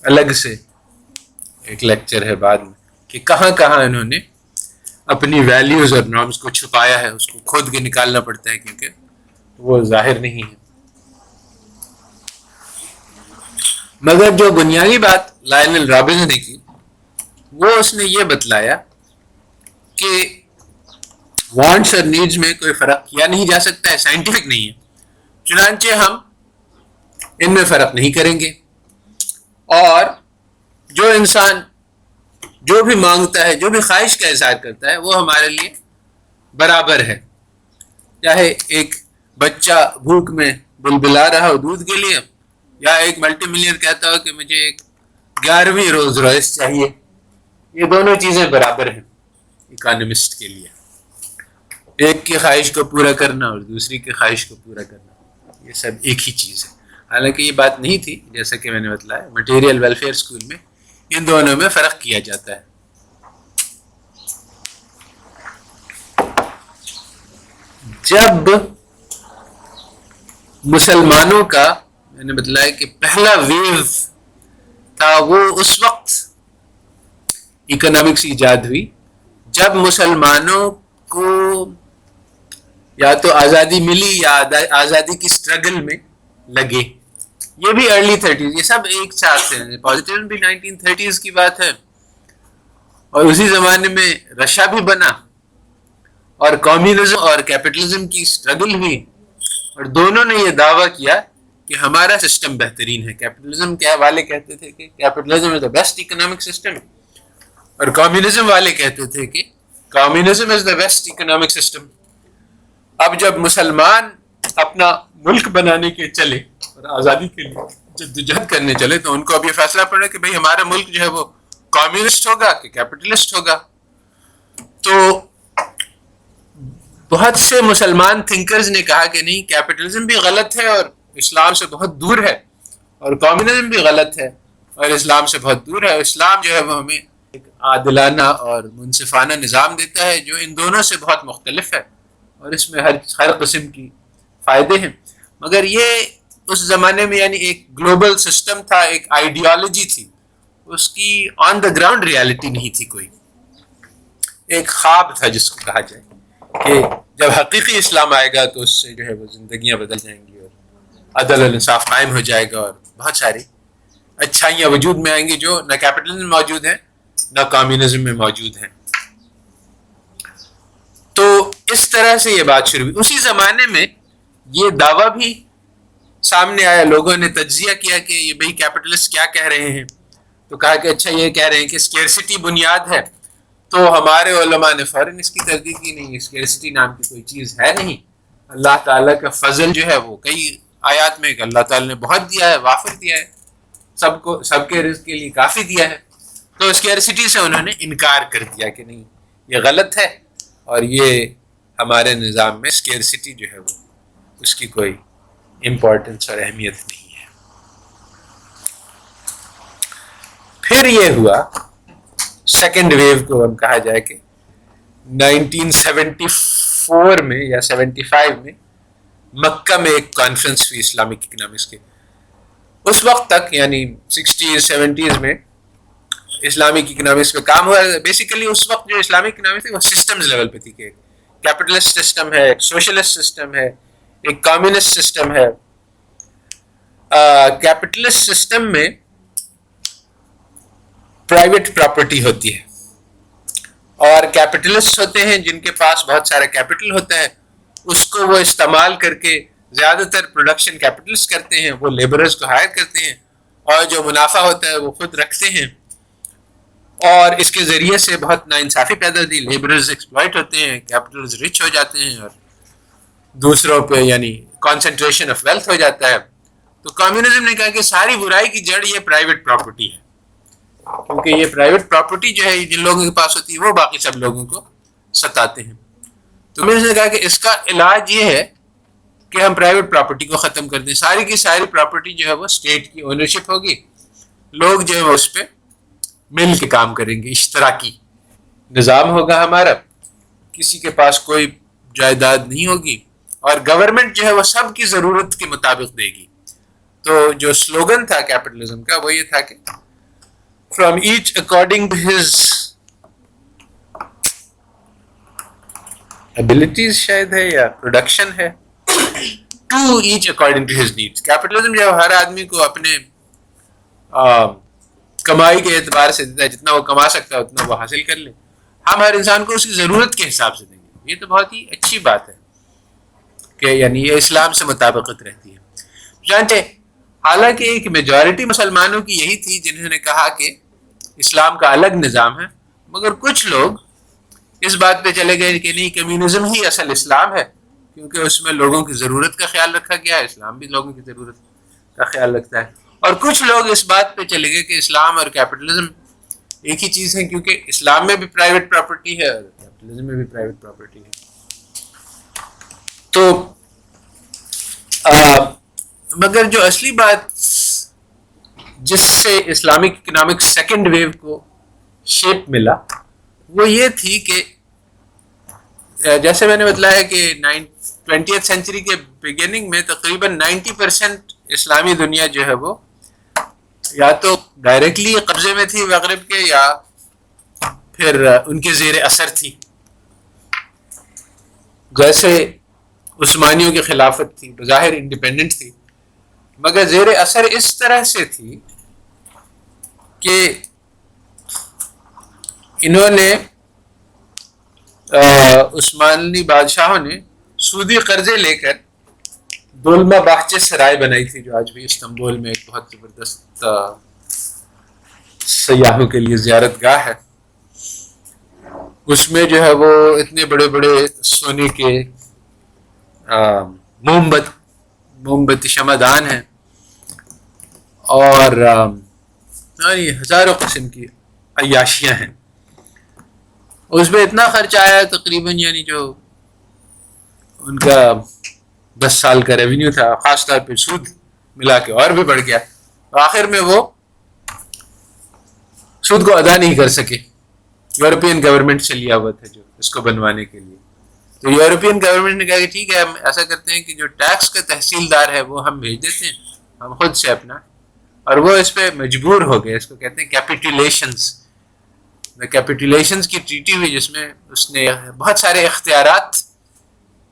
الگ سے ایک لیکچر ہے بعد میں کہ کہاں کہاں انہوں نے اپنی ویلیوز اور نارمز کو چھپایا ہے، اس کو کھود کے نکالنا پڑتا ہے کیونکہ وہ ظاہر نہیں ہے. مگر جو بنیادی بات لائنل رابنز نے کی وہ اس نے یہ بتلایا کہ وانٹس اور نیڈز میں کوئی فرق کیا نہیں جا سکتا ہے، سائنٹیفک نہیں ہے، چنانچہ ہم ان میں فرق نہیں کریں گے، اور جو انسان جو بھی مانگتا ہے، جو بھی خواہش کا اظہار کرتا ہے، وہ ہمارے لیے برابر ہے. چاہے ایک بچہ بھوک میں بلبلا رہا ہو دودھ کے لیے، یا ایک ملٹی ملینئر کہتا ہو کہ مجھے ایک 11ویں رولز رائس چاہیے، یہ دونوں چیزیں برابر ہیں اکانومسٹ کے لیے. ایک کی خواہش کو پورا کرنا اور دوسری کی خواہش کو پورا کرنا، یہ سب ایک ہی چیز ہے. حالانکہ یہ بات نہیں تھی، جیسا کہ میں نے بتلایا مٹیریل ویلفیئر اسکول میں ان دونوں میں فرق کیا جاتا ہے. جب مسلمانوں کا، میں نے بتلایا کہ پہلا ویو تھا، وہ اس وقت اکنامکس ایجاد ہوئی جب مسلمانوں کو یا تو آزادی ملی یا آزادی کی سٹرگل میں لگے. یہ بھی ارلی 30s، یہ سب ایک ساتھ ہیں. پازیٹیو بھی 1930s کی بات ہے، اور اسی زمانے میں رشیا بھی بنا اور کمیونزم اور کیپٹلزم کی سٹرگل ہوئی، اور دونوں نے یہ دعویٰ کیا کہ ہمارا سسٹم بہترین ہے. کیپٹلزم کے والے کہتے تھے کہ capitalism is the best economic system, اور کمیونزم والے کہتے تھے کہ communism is the best economic system. اب جب مسلمان اپنا ملک بنانے کے چلے اور آزادی کے لیے جدوجہد کرنے چلے، تو ان کو اب یہ فیصلہ پڑا کہ بھئی ہمارا ملک جو ہے وہ کمیونسٹ ہوگا کہ کیپٹلسٹ ہوگا. تو بہت سے مسلمان تھنکرز نے کہا کہ نہیں، کیپٹلزم بھی غلط ہے اور اسلام سے بہت دور ہے، اور کمیونزم بھی غلط ہے اور اسلام سے بہت دور ہے. اسلام جو ہے وہ ہمیں ایک عادلانہ اور منصفانہ نظام دیتا ہے جو ان دونوں سے بہت مختلف ہے، اور اس میں ہر قسم کی فائدے ہیں. مگر یہ اس زمانے میں یعنی ایک گلوبل سسٹم تھا، ایک آئیڈیالوجی تھی، اس کی آن دا گراؤنڈ ریالٹی نہیں تھی. کوئی ایک خواب تھا جس کو کہا جائے کہ جب حقیقی اسلام آئے گا تو اس سے جو ہے وہ زندگیاں بدل جائیں گی اور عدل و انصاف قائم ہو جائے گا، اور بہت ساری اچھائیاں وجود میں آئیں گی جو نہ کیپٹلزم میں موجود ہیں نہ کمیونزم میں موجود ہیں. تو اس طرح سے یہ بات شروع ہوئی. اسی زمانے میں یہ دعویٰ بھی سامنے آیا، لوگوں نے تجزیہ کیا کہ یہ بھئی کیپٹلسٹ کیا کہہ رہے ہیں. تو کہا کہ اچھا یہ کہہ رہے ہیں کہ اسکیرسٹی بنیاد ہے. تو ہمارے علماء نے فوراً اس کی تردید کی، نہیں، اسکیرسٹی نام کی کوئی چیز ہے نہیں. اللہ تعالیٰ کا فضل جو ہے وہ کئی آیات میں کہ اللہ تعالیٰ نے بہت دیا ہے، وافر دیا ہے، سب کو، سب کے رزق کے لیے کافی دیا ہے. تو اسکیرسٹی سے انہوں نے انکار کر دیا کہ نہیں، یہ غلط ہے، اور یہ ہمارے نظام میں اسکیرسٹی جو ہے وہ اس کی کوئی امپورٹنس اور اہمیت نہیں ہے. پھر یہ ہوا سیکنڈ ویو کو ہم کہا جائے کہ 1974 میں یا 75 میں مکہ میں ایک کانفرنس ہوئی اسلامک اکنامکس کے. اس وقت تک یعنی 60s 70s میں اسلامک اکنامکس پہ کام ہوا. بیسیکلی اس وقت جو اسلامک اکنامکس تھی وہ سسٹمز لیول پہ تھی کہ کیپٹلسٹ سسٹم ہے، ایک سوشلسٹ سسٹم ہے، ایک کمیونسٹ سسٹم ہے. کیپٹلسٹ سسٹم میں پرائیویٹ پراپرٹی ہوتی ہے، اور کیپٹلسٹ ہوتے ہیں جن کے پاس بہت سارا کیپٹل ہوتا ہے، اس کو وہ استعمال کر کے زیادہ تر پروڈکشن کیپٹلسٹ کرتے ہیں، وہ لیبررز کو ہائر کرتے ہیں، اور جو منافع ہوتا ہے وہ خود رکھتے ہیں، اور اس کے ذریعے سے بہت ناانصافی پیدا ہوتی ہے. لیبررز ایکسپلائٹ ہوتے ہیں، کیپٹلز رچ ہو جاتے ہیں، اور دوسروں پہ یعنی کانسنٹریشن آف ویلتھ ہو جاتا ہے. تو کمیونزم نے کہا کہ ساری برائی کی جڑ یہ پرائیویٹ پراپرٹی ہے، کیونکہ یہ پرائیویٹ پراپرٹی جو ہے جن لوگوں کے پاس ہوتی ہے وہ باقی سب لوگوں کو ستاتے ہیں. تو میں نے کہا کہ اس کا علاج یہ ہے کہ ہم پرائیویٹ پراپرٹی کو ختم کر دیں. ساری کی ساری پراپرٹی جو ہے وہ اسٹیٹ کی اونرشپ ہوگی، لوگ جو ہے اس پہ مل کے کام کریں گے, اشتراکی نظام ہوگا ہمارا, کسی کے پاس کوئی جائیداد نہیں ہوگی, اور گورنمنٹ جو ہے وہ سب کی ضرورت کے مطابق دے گی. تو جو سلوگن تھا کیپٹلزم کا وہ یہ تھا کہ from each according to his abilities شاید ہے یا پروڈکشن ہے, to each according to his needs. Capitalism جو ہر آدمی کو اپنے کمائی کے اعتبار سے دیتا ہے, جتنا وہ کما سکتا ہے اتنا وہ حاصل کر لے, ہم ہر انسان کو اس کی ضرورت کے حساب سے دیں گے. یہ تو بہت ہی اچھی بات ہے کہ یعنی یہ اسلام سے مطابقت رہتی ہے. جانتے حالانکہ ایک میجورٹی مسلمانوں کی یہی تھی جنہوں نے کہا کہ اسلام کا الگ نظام ہے, مگر کچھ لوگ اس بات پہ چلے گئے کہ نہیں, کمیونزم ہی اصل اسلام ہے, کیونکہ اس میں لوگوں کی ضرورت کا خیال رکھا گیا ہے, اسلام بھی لوگوں کی ضرورت کا خیال رکھتا ہے. اور کچھ لوگ اس بات پہ چلے گئے کہ اسلام اور کیپٹلزم ایک ہی چیز ہے, کیونکہ اسلام میں بھی پرائیویٹ پراپرٹی ہے اور کیپٹلزم میں بھی پرائیویٹ پراپرٹی ہے. تو مگر جو اصلی بات جس سے اسلامک اکنامک سیکنڈ ویو کو شیپ ملا وہ یہ تھی کہ جیسے میں نے بتلایا کہ 20th سینچری کے بگننگ میں تقریباً 90% اسلامی دنیا جو ہے وہ یا تو ڈائریکٹلی قبضے میں تھی مغرب کے یا پھر ان کے زیر اثر تھی. جیسے عثمانیوں کی خلافت تھی, بظاہر انڈیپینڈنٹ تھی, مگر زیر اثر اس طرح سے تھی کہ انہوں نے عثمانی بادشاہوں نے سودی قرضے لے کر دولمہ باغچہ سرائے بنائی تھی, جو آج بھی استنبول میں ایک بہت زبردست سیاحوں کے لیے زیارت گاہ ہے. اس میں جو ہے وہ اتنے بڑے بڑے سونے کے موم بتی شمعدان ہیں اور ہزاروں قسم کی عیاشیاں ہیں. اس میں اتنا خرچ آیا تقریباً, یعنی جو ان کا 10 سال کا ریونیو تھا خاص طور پہ سود ملا کے اور بھی بڑھ گیا. آخر میں وہ سود کو ادا نہیں کر سکے, یورپین گورنمنٹ سے لیا ہوا تھا جو اس کو بنوانے کے لیے. تو یورپین گورنمنٹ نے کہا کہ ٹھیک ہے ہم ایسا کرتے ہیں کہ جو ٹیکس کا تحصیلدار ہے وہ ہم بھیج دیتے ہیں ہم خود سے اپنا, اور وہ اس پہ مجبور ہو گئے. اس کو کہتے ہیں کیپیٹولیشنز. کیپیٹولیشنز کی ٹریٹی ہوئی جس میں اس نے بہت سارے اختیارات,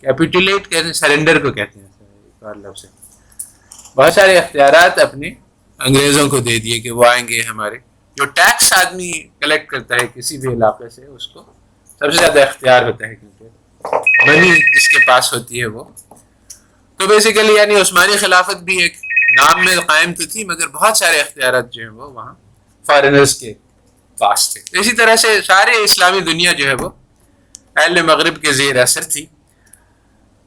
کیپیٹولیٹ کہتے ہیں سرنڈر کو کہتے ہیں ایک اور لفظ سے, بہت سارے اختیارات اپنے انگریزوں کو دے دیے کہ وہ آئیں گے ہمارے. جو ٹیکس آدمی کلیکٹ کرتا ہے کسی بھی علاقے سے اس کو سب سے زیادہ اختیار ہوتا ہے کیونکہ منی جس کے پاس ہوتی ہے وہ. تو بیسیکلی یعنی عثمانی خلافت بھی ایک نام میں قائم تو تھی مگر بہت سارے اختیارات جو ہیں وہ وہاں فارنرز کے پاس تھے. اسی طرح سے سارے اسلامی دنیا جو ہے وہ اہل مغرب کے زیر اثر تھی.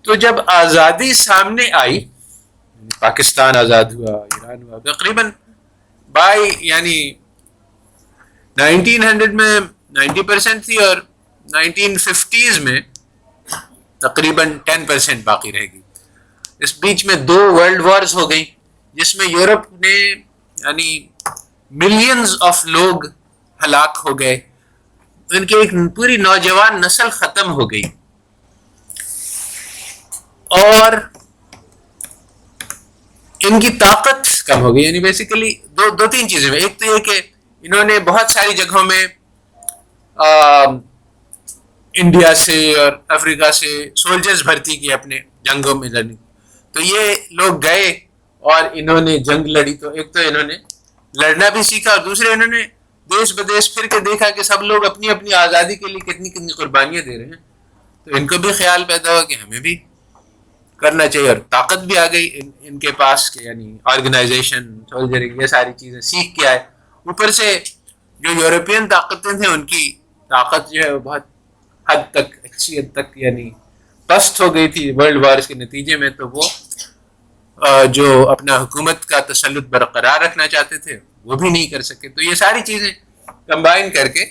تو جب آزادی سامنے آئی, پاکستان آزاد ہوا, ایران ہوا, تقریباً بائی یعنی 1900 میں 90% تھی اور 1950s میں تقریباً 10% باقی رہ گئی. اس بیچ میں 2 ورلڈ وارز ہو گئی جس میں یورپ نے یعنی ملینز آف لوگ ہلاک ہو گئے, ان کی ایک پوری نوجوان نسل ختم ہو گئی. اور ان کی طاقت کم ہو گئی. یعنی بیسیکلی دو تین چیزیں ہیں. ایک تو یہ کہ انہوں نے بہت ساری جگہوں میں انڈیا سے اور افریقہ سے سولجرز بھرتی کیے اپنے جنگوں میں لڑنے. تو یہ لوگ گئے اور انہوں نے جنگ لڑی. تو ایک تو انہوں نے لڑنا بھی سیکھا اور دوسرے انہوں نے دیش بدیش پھر کے دیکھا کہ سب لوگ اپنی اپنی آزادی کے لیے کتنی کتنی قربانیاں دے رہے ہیں. تو ان کو بھی خیال پیدا ہوا کہ ہمیں بھی کرنا چاہیے, اور طاقت بھی آ گئی ان کے پاس کہ یعنی آرگنائزیشن, سولجرنگ, یہ ساری چیزیں سیکھ کے آئے. اوپر سے جو یورپین طاقتیں تھیں ان کی طاقت جو ہے وہ بہت حد تک اچھی حد تک یعنی پست ہو گئی تھی ورلڈ وارز کے نتیجے میں. تو وہ جو اپنا حکومت کا تسلط برقرار رکھنا چاہتے تھے وہ بھی نہیں کر سکے. تو یہ ساری چیزیں کمبائن کر کے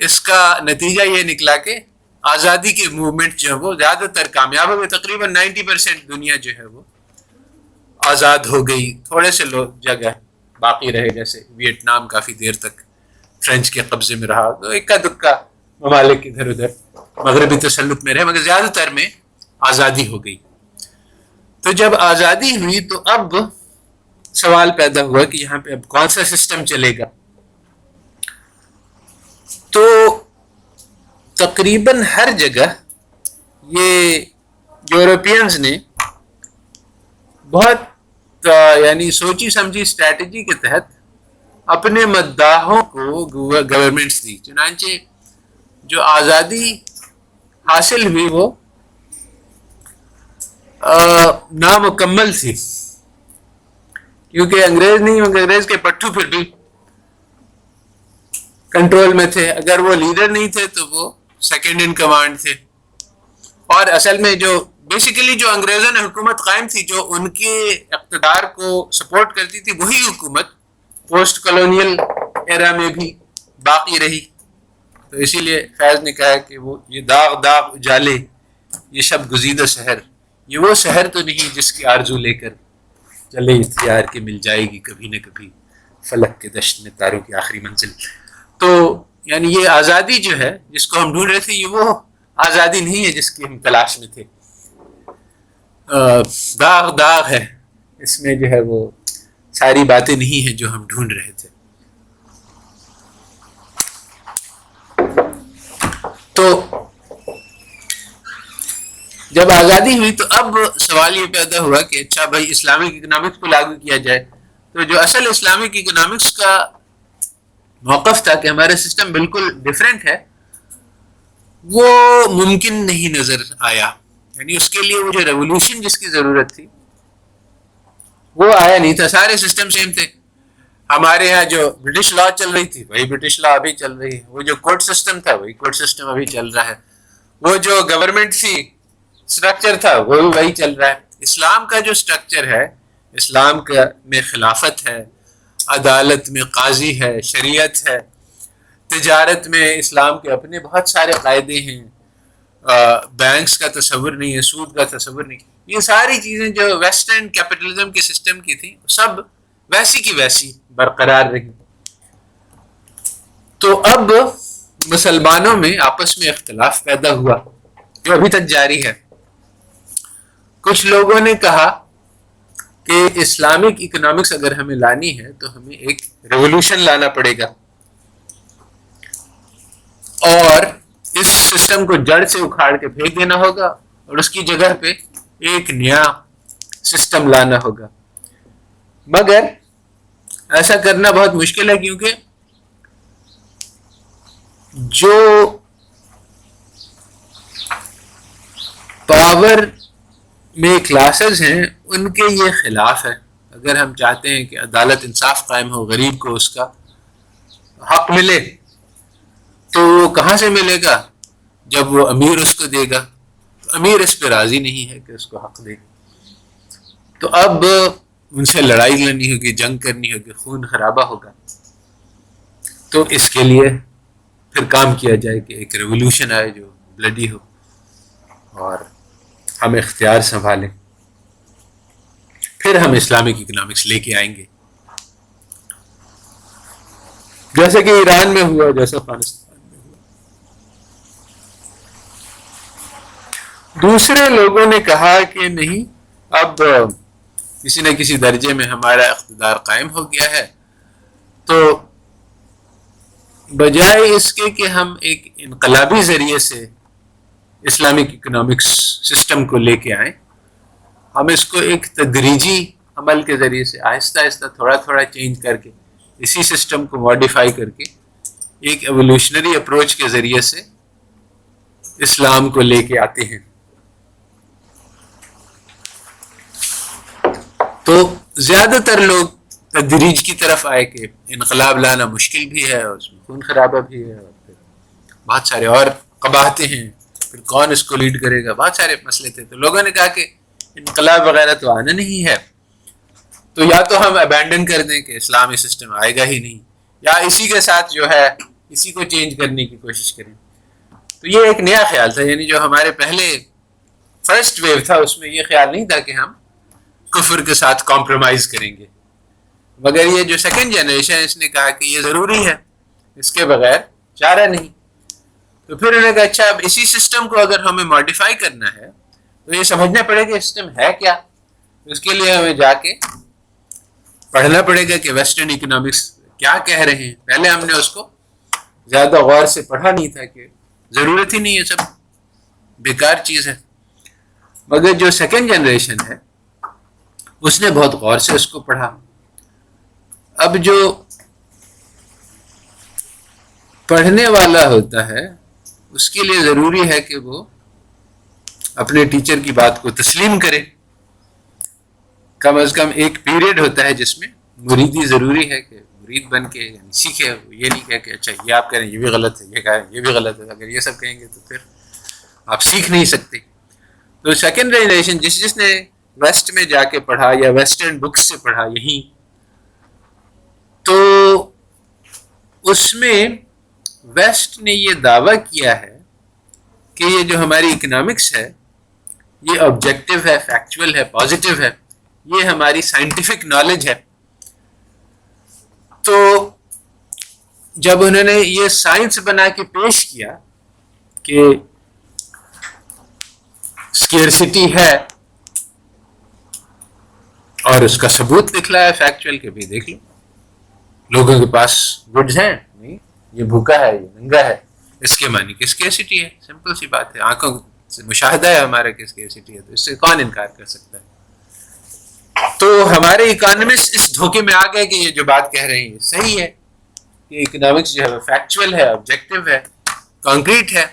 اس کا نتیجہ یہ نکلا کہ آزادی کے موومنٹ جو ہے وہ زیادہ تر کامیاب ہو گئے. تقریباً 90% دنیا جو ہے وہ آزاد ہو گئی. تھوڑے سے لوگ جگہ باقی رہے, جیسے ویتنام کافی دیر تک فرینچ کے قبضے میں رہا, تو اکا دکا ممالک ادھر ادھر مغربی تسلط میں رہے, مگر زیادہ تر میں آزادی ہو گئی. تو جب آزادی ہوئی تو اب سوال پیدا ہوا کہ یہاں پہ اب کون سا سسٹم چلے گا. تو تقریباً ہر جگہ یہ یورپینز نے بہت یعنی سوچی سمجھی اسٹریٹجی کے تحت اپنے مداحوں کو گورنمنٹس دی. چنانچہ جو آزادی حاصل ہوئی وہ نامکمل تھی, کیونکہ انگریز نہیں, انگریز کے پٹھو پھر بھی کنٹرول میں تھے. اگر وہ لیڈر نہیں تھے تو وہ سیکنڈ ان کمانڈ تھے. اور اصل میں جو بیسیکلی جو انگریزوں نے حکومت قائم تھی, جو ان کے اقتدار کو سپورٹ کرتی تھی, وہی حکومت پوسٹ کالونیل ایرا میں بھی باقی رہی. تو اسی لیے فیض نے کہا کہ وہ یہ داغ داغ اجالے, یہ شب گزیدہ سحر, یہ وہ سحر تو نہیں جس کی آرزو لے کر چلے اختیار کے مل جائے گی کبھی نہ کبھی فلک کے دشت میں تاروں کی آخری منزل. تو یعنی یہ آزادی جو ہے جس کو ہم ڈھونڈ رہے تھے, یہ وہ آزادی نہیں ہے جس کی ہم تلاش میں تھے. داغ داغ ہے, اس میں جو ہے وہ ساری باتیں نہیں ہیں جو ہم ڈھونڈ رہے تھے. تو جب آزادی ہوئی تو اب سوال یہ پیدا ہوا کہ اچھا بھائی اسلامک اکنامکس کو لاگو کیا جائے. تو جو اصل اسلامک اکنامکس کا موقف تھا کہ ہمارا سسٹم بالکل ڈیفرنٹ ہے, وہ ممکن نہیں نظر آیا. یعنی اس کے لیے وہ جو ریولوشن جس کی ضرورت تھی وہ آیا نہیں تھا. سارے سسٹم سیم تھے. ہمارے ہاں جو برٹش لا چل رہی تھی وہی برٹش لا ابھی چل رہی ہے, وہ جو کورٹ سسٹم تھا وہی کورٹ سسٹم ابھی چل رہا ہے, وہ جو گورنمنٹ سی اسٹرکچر تھا وہ بھی وہی چل رہا ہے. اسلام کا جو اسٹرکچر ہے, اسلام کا میں خلافت ہے, عدالت میں قاضی ہے, شریعت ہے, تجارت میں اسلام کے اپنے بہت سارے قاعدے ہیں, بینکس کا تصور نہیں ہے, سود کا تصور نہیں. یہ ساری چیزیں جو ویسٹرن کیپٹلزم کے سسٹم کی تھیں سب ویسی کی ویسی برقرار رہی. تو اب مسلمانوں میں آپس میں اختلاف پیدا ہوا جو ابھی تک جاری ہے. کچھ لوگوں نے کہا کہ اسلامک اکنامکس اگر ہمیں لانی ہے تو ہمیں ایک ریولوشن لانا پڑے گا اور اس سسٹم کو جڑ سے اکھاڑ کے پھینک دینا ہوگا اور اس کی جگہ پہ ایک نیا سسٹم لانا ہوگا. مگر ایسا کرنا بہت مشکل ہے, کیونکہ جو پاور میں کلاسز ہیں ان کے یہ خلاف ہے. اگر ہم چاہتے ہیں کہ عدالت انصاف قائم ہو, غریب کو اس کا حق ملے, تو وہ کہاں سے ملے گا جب وہ امیر اس کو دے گا. تو امیر اس پہ راضی نہیں ہے کہ اس کو حق دے. تو اب ان سے لڑائی لڑنی ہوگی, جنگ کرنی ہوگی, خون خرابہ ہوگا. تو اس کے لیے پھر کام کیا جائے کہ ایک ریولوشن آئے جو بلڈی ہو اور ہم اختیار سنبھالیں, پھر ہم اسلامک اکنامکس لے کے آئیں گے, جیسے کہ ایران میں ہوا, جیسے افغانستان میں ہوا. دوسرے لوگوں نے کہا کہ نہیں, اب کسی نہ کسی درجے میں ہمارا اقتدار قائم ہو گیا ہے, تو بجائے اس کے کہ ہم ایک انقلابی ذریعے سے اسلامک اکنامکس سسٹم کو لے کے آئیں, ہم اس کو ایک تدریجی عمل کے ذریعے سے آہستہ آہستہ تھوڑا تھوڑا چینج کر کے اسی سسٹم کو ماڈیفائی کر کے ایک ایولیوشنری اپروچ کے ذریعے سے اسلام کو لے کے آتے ہیں. تو زیادہ تر لوگ تدریج کی طرف آئے کہ انقلاب لانا مشکل بھی ہے اور اس میں خون خرابہ بھی ہے اور پھر بہت سارے اور قباحتیں ہیں, پھر کون اس کو لیڈ کرے گا, بہت سارے مسئلے تھے. تو لوگوں نے کہا کہ انقلاب وغیرہ تو آنا نہیں ہے, تو یا تو ہم ابینڈن کر دیں کہ اسلامی سسٹم آئے گا ہی نہیں, یا اسی کے ساتھ جو ہے اسی کو چینج کرنے کی کوشش کریں. تو یہ ایک نیا خیال تھا. یعنی جو ہمارے پہلے فرسٹ ویو تھا اس میں یہ خیال نہیں تھا کہ ہم کفر کے ساتھ کمپرومائز کریں گے, مگر یہ جو سیکنڈ جنریشن ہے اس نے کہا کہ یہ ضروری ہے, اس کے بغیر چارہ نہیں. تو پھر انہوں نے کہا اچھا اب اسی سسٹم کو اگر ہمیں ماڈیفائی کرنا ہے تو یہ سمجھنا پڑے گا سسٹم ہے کیا. اس کے لیے ہمیں جا کے پڑھنا پڑے گا کہ ویسٹرن اکنامکس کیا کہہ رہے ہیں. پہلے ہم نے اس کو زیادہ غور سے پڑھا نہیں تھا کہ ضرورت ہی نہیں ہے, سب بیکار چیز ہے. مگر جو سیکنڈ جنریشن ہے اس نے بہت غور سے اس کو پڑھا. اب جو پڑھنے والا ہوتا ہے اس کے لیے ضروری ہے کہ وہ اپنے ٹیچر کی بات کو تسلیم کرے. کم از کم ایک پیریڈ ہوتا ہے جس میں مریدی ضروری ہے کہ مرید بن کے یعنی سیکھے. یہ نہیں کہہ کہ اچھا یہ آپ کہہ رہے ہیں یہ بھی غلط ہے, یہ کہیں یہ بھی غلط ہے. اگر یہ سب کہیں گے تو پھر آپ سیکھ نہیں سکتے. تو سیکنڈ جنریشن جس نے ویسٹ میں جا کے پڑھا یا ویسٹرن بکس سے پڑھا یہیں, تو اس میں ویسٹ نے یہ دعویٰ کیا ہے کہ یہ جو ہماری اکنامکس ہے یہ آبجیکٹو ہے, فیکچول ہے, پازیٹیو ہے, یہ ہماری سائنٹیفک نالج ہے. تو جب انہوں نے یہ سائنس بنا کے پیش کیا کہ اسکیئرسٹی ہے اور اس کا ثبوت دکھلا ہے فیکچول کے بھی دیکھ لو لوگوں کے پاس گڈز ہیں, نہیں یہ بھوکا ہے, یہ ننگا ہے, اس کے معنی کہ اسکیئرسٹی ہے. سمپل سی بات ہے, آنکھوں سے مشاہدہ ہے ہمارا کہ اسکیئرسٹی ہے, تو اس سے کون انکار کر سکتا ہے. تو ہمارے اکانومسٹ اس دھوکے میں آ گئے کہ یہ جو بات کہہ رہے ہیں یہ صحیح ہے, یہ اکنامکس جو ہے فیکچول ہے, آبجیکٹو ہے, کانکریٹ ہے.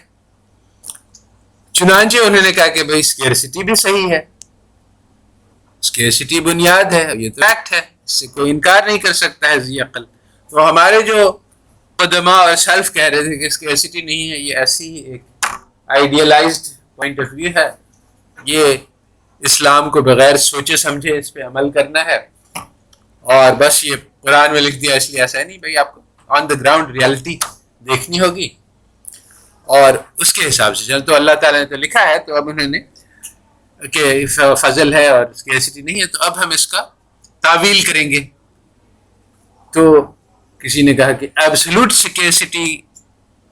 چنانچہ انہوں نے کہا کہ بھائی اسکیئرسٹی بھی صحیح ہے, اسکیئرسٹی بنیاد ہے, یہ تو فیکٹ ہے, اس سے کوئی انکار نہیں کر سکتا ہے ذی عقل. تو ہمارے جو قدماء اور سلف کہہ رہے تھے کہ اسکیئرسٹی نہیں ہے, یہ ایسی ہی ایک آئیڈیلائزڈ پوائنٹ آف ویو ہے, یہ اسلام کو بغیر سوچے سمجھے اس پہ عمل کرنا ہے, اور بس یہ قرآن میں لکھ دیا اس لیے ایسا ہے. نہیں بھائی, آپ کو آن دا گراؤنڈ ریالٹی دیکھنی ہوگی اور اس کے حساب سے چل. تو اللہ تعالیٰ نے تو لکھا ہے, تو اب انہوں نے کہ فضل ہے اور اسکیئرسٹی نہیں ہے, تو اب ہم اس کا تعویل کریں گے. تو کسی نے کہا کہ ایبسولوٹ اسکیئرسٹی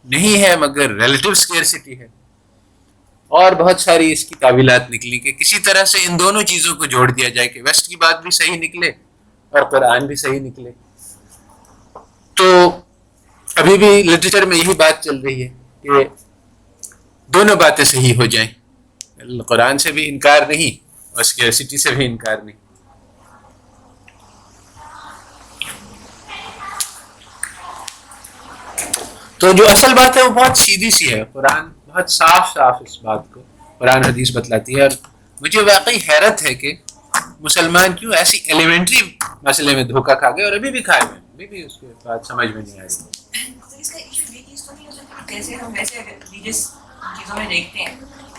نہیں ہے مگر ریلیٹو اسکیئرسٹی ہے, اور بہت ساری اس کی تعویلات نکلی کہ کسی طرح سے ان دونوں چیزوں کو جوڑ دیا جائے کہ ویسٹ کی بات بھی صحیح نکلے اور قرآن بھی صحیح نکلے. تو ابھی بھی لٹریچر میں یہی بات چل رہی ہے کہ دونوں باتیں صحیح ہو جائیں, قرآن سے بھی انکار نہیں اور اسکیئرسٹی سے بھی انکار نہیں. تو جو اصل بات ہے وہ بہت سیدھی سی ہے, قرآن بہت صاف اس بات کو قرآن حدیث بتلاتی ہے. اور مجھے واقعی حیرت ہے کہ مسلمان کیوں ایسی ایلیمنٹری مسئلے میں دھوکہ کھا گئے اور ابھی بھی کھائے ہوئے, ابھی بھی اس کے بات سمجھ میں نہیں آ رہی. جیسے ہم ویسے ریلیجس چیزوں میں دیکھتے ہیں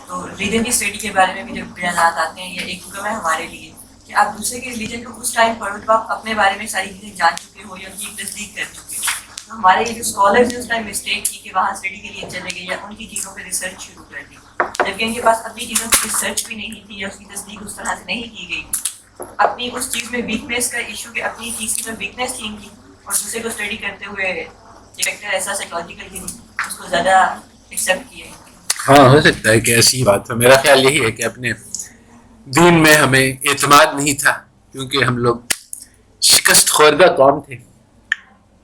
تو ریلیجن کی اسٹڈی کے بارے میں بھی جب بیانات آتے ہیں, یہ ایک حکم ہے ہمارے لیے کہ آپ دوسرے کے ریلیجن کو اس ٹائم پڑھو جب آپ اپنے بارے میں ساری چیزیں جان چکے ہو یا ان کی تصدیق کر چکے ہو. تو ہمارے یہ جو اسکالرز ہیں اس ٹائم مسٹیک کی کہ وہاں اسٹڈی کے لیے چلے گئے یا ان کی چیزوں پہ ریسرچ شروع کر دی, جبکہ ان کے پاس اپنی چیزوں کی ریسرچ بھی نہیں تھی یا اس کی تصدیق اس طرح سے نہیں کی گئی. اپنی اس چیز میں ویکنیس کا ایشو کہ اپنی چیز کی تو ویکنیس تھی ان کی, اور دوسرے کو اسٹڈی کرتے ہوئے فیکٹر ایسا سائیکالوجیکل کہ اس کو زیادہ ایکسیپٹ کیے. ہاں ہو سکتا ہے کہ ایسی بات ہو. میرا خیال یہی ہے کہ اپنے دین میں ہمیں اعتماد نہیں تھا, کیونکہ ہم لوگ شکست خوردہ قوم تھے.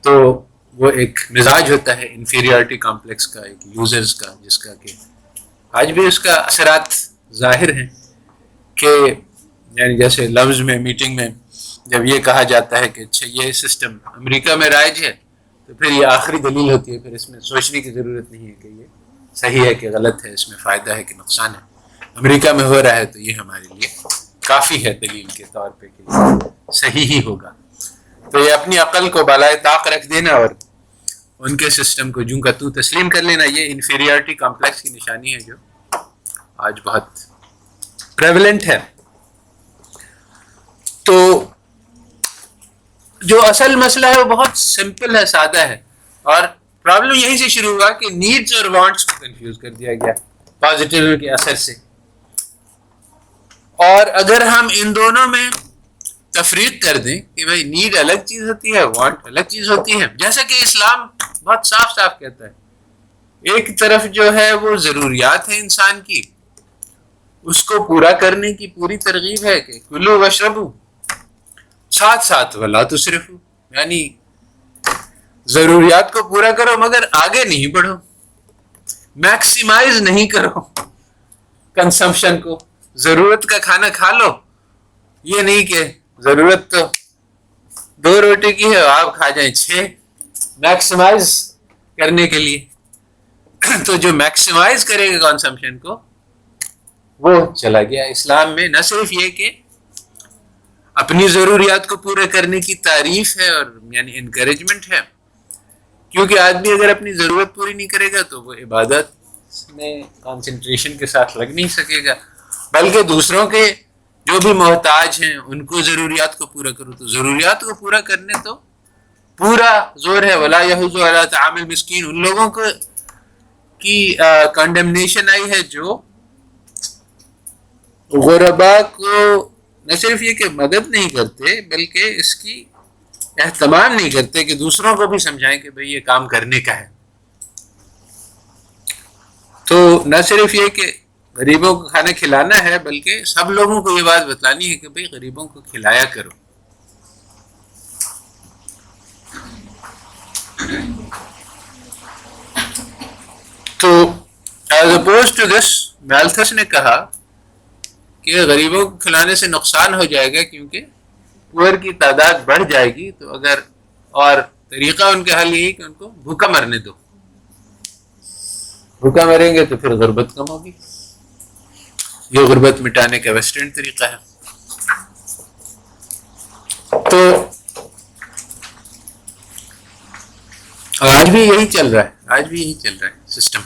تو وہ ایک مزاج ہوتا ہے انفیریورٹی کمپلیکس کا, ایک یوزرز کا, جس کا کہ آج بھی اس کا اثرات ظاہر ہیں. کہ یعنی جیسے لفظ میں میٹنگ میں جب یہ کہا جاتا ہے کہ اچھا یہ سسٹم امریکہ میں رائج ہے, تو پھر یہ آخری دلیل ہوتی ہے, پھر اس میں سوچنے کی ضرورت نہیں ہے کہ یہ صحیح ہے کہ غلط ہے, اس میں فائدہ ہے کہ نقصان ہے. امریکہ میں ہو رہا ہے تو یہ ہمارے لیے کافی ہے دلیل کے طور پہ کہ یہ صحیح ہی ہوگا. تو یہ اپنی عقل کو بالائے طاق رکھ دینا اور ان کے سسٹم کو جوں کا تو تسلیم کر لینا, یہ انفیریورٹی کمپلیکس کی نشانی ہے جو آج بہت پریولنٹ ہے. تو جو اصل مسئلہ ہے وہ بہت سمپل ہے, سادہ ہے, اور پرابلم یہیں سے شروع ہوا کہ نیڈز اور وانٹس کو کنفیوز کر دیا گیا پازیٹیو کے اثر سے. اور اگر ہم ان دونوں میں تفریق کر دیں کہ بھائی نیڈ الگ چیز ہوتی ہے, وانٹ الگ چیز ہوتی ہے, جیسا کہ اسلام بہت صاف صاف کہتا ہے، ایک طرف جو ہے وہ ضروریات ہیں انسان کی، اس کو پورا کرنے کی پوری ترغیب ہے کہ کلو وشربو، ساتھ ساتھ ولا تسرفو، یعنی ضروریات کو پورا کرو مگر آگے نہیں بڑھو، میکسیمائز نہیں کرو کنسمپشن کو، ضرورت کا کھانا کھا لو، یہ نہیں کہ ضرورت تو 2 روٹی کی ہے آپ کھا جائیں 6، میکسیمائز کرنے کے لیے تو جو میکسیمائز کرے گا کنسمپشن کو وہ چلا گیا۔ اسلام میں نہ صرف یہ کہ اپنی ضروریات کو پورے کرنے کی تعریف ہے اور یعنی انکریجمنٹ ہے، کیونکہ آدمی اگر اپنی ضرورت پوری نہیں کرے گا تو وہ عبادت میں کانسنٹریشن کے ساتھ لگ نہیں سکے گا، بلکہ دوسروں کے جو بھی محتاج ہیں ان کو ضروریات کو پورا کرو، تو ضروریات کو پورا کرنے تو پورا زور ہے۔ ولا یحض علی طعام المسکین، ان لوگوں کو کی کنڈمنیشن آئی ہے جو غرباء کو نہ صرف یہ کہ مدد نہیں کرتے بلکہ اس کی اہتمام نہیں کرتے کہ دوسروں کو بھی سمجھائیں کہ بھئی یہ کام کرنے کا ہے۔ تو نہ صرف یہ کہ غریبوں کو کھانا کھلانا ہے بلکہ سب لوگوں کو یہ بات بتلانی ہے کہ بھئی غریبوں کو کھلایا کرو۔ تو ایز اپوز ٹو دس میلتھس نے کہا کہ غریبوں کو کھلانے سے نقصان ہو جائے گا کیونکہ پور کی تعداد بڑھ جائے گی، تو اگر اور طریقہ ان کا حل یہی کہ ان کو بھوکا مرنے دو، بھوکا مریں گے تو پھر غربت کم ہوگی، یہ غربت مٹانے کا ویسٹرن طریقہ ہے۔ تو آج بھی یہی چل رہا ہے سسٹم،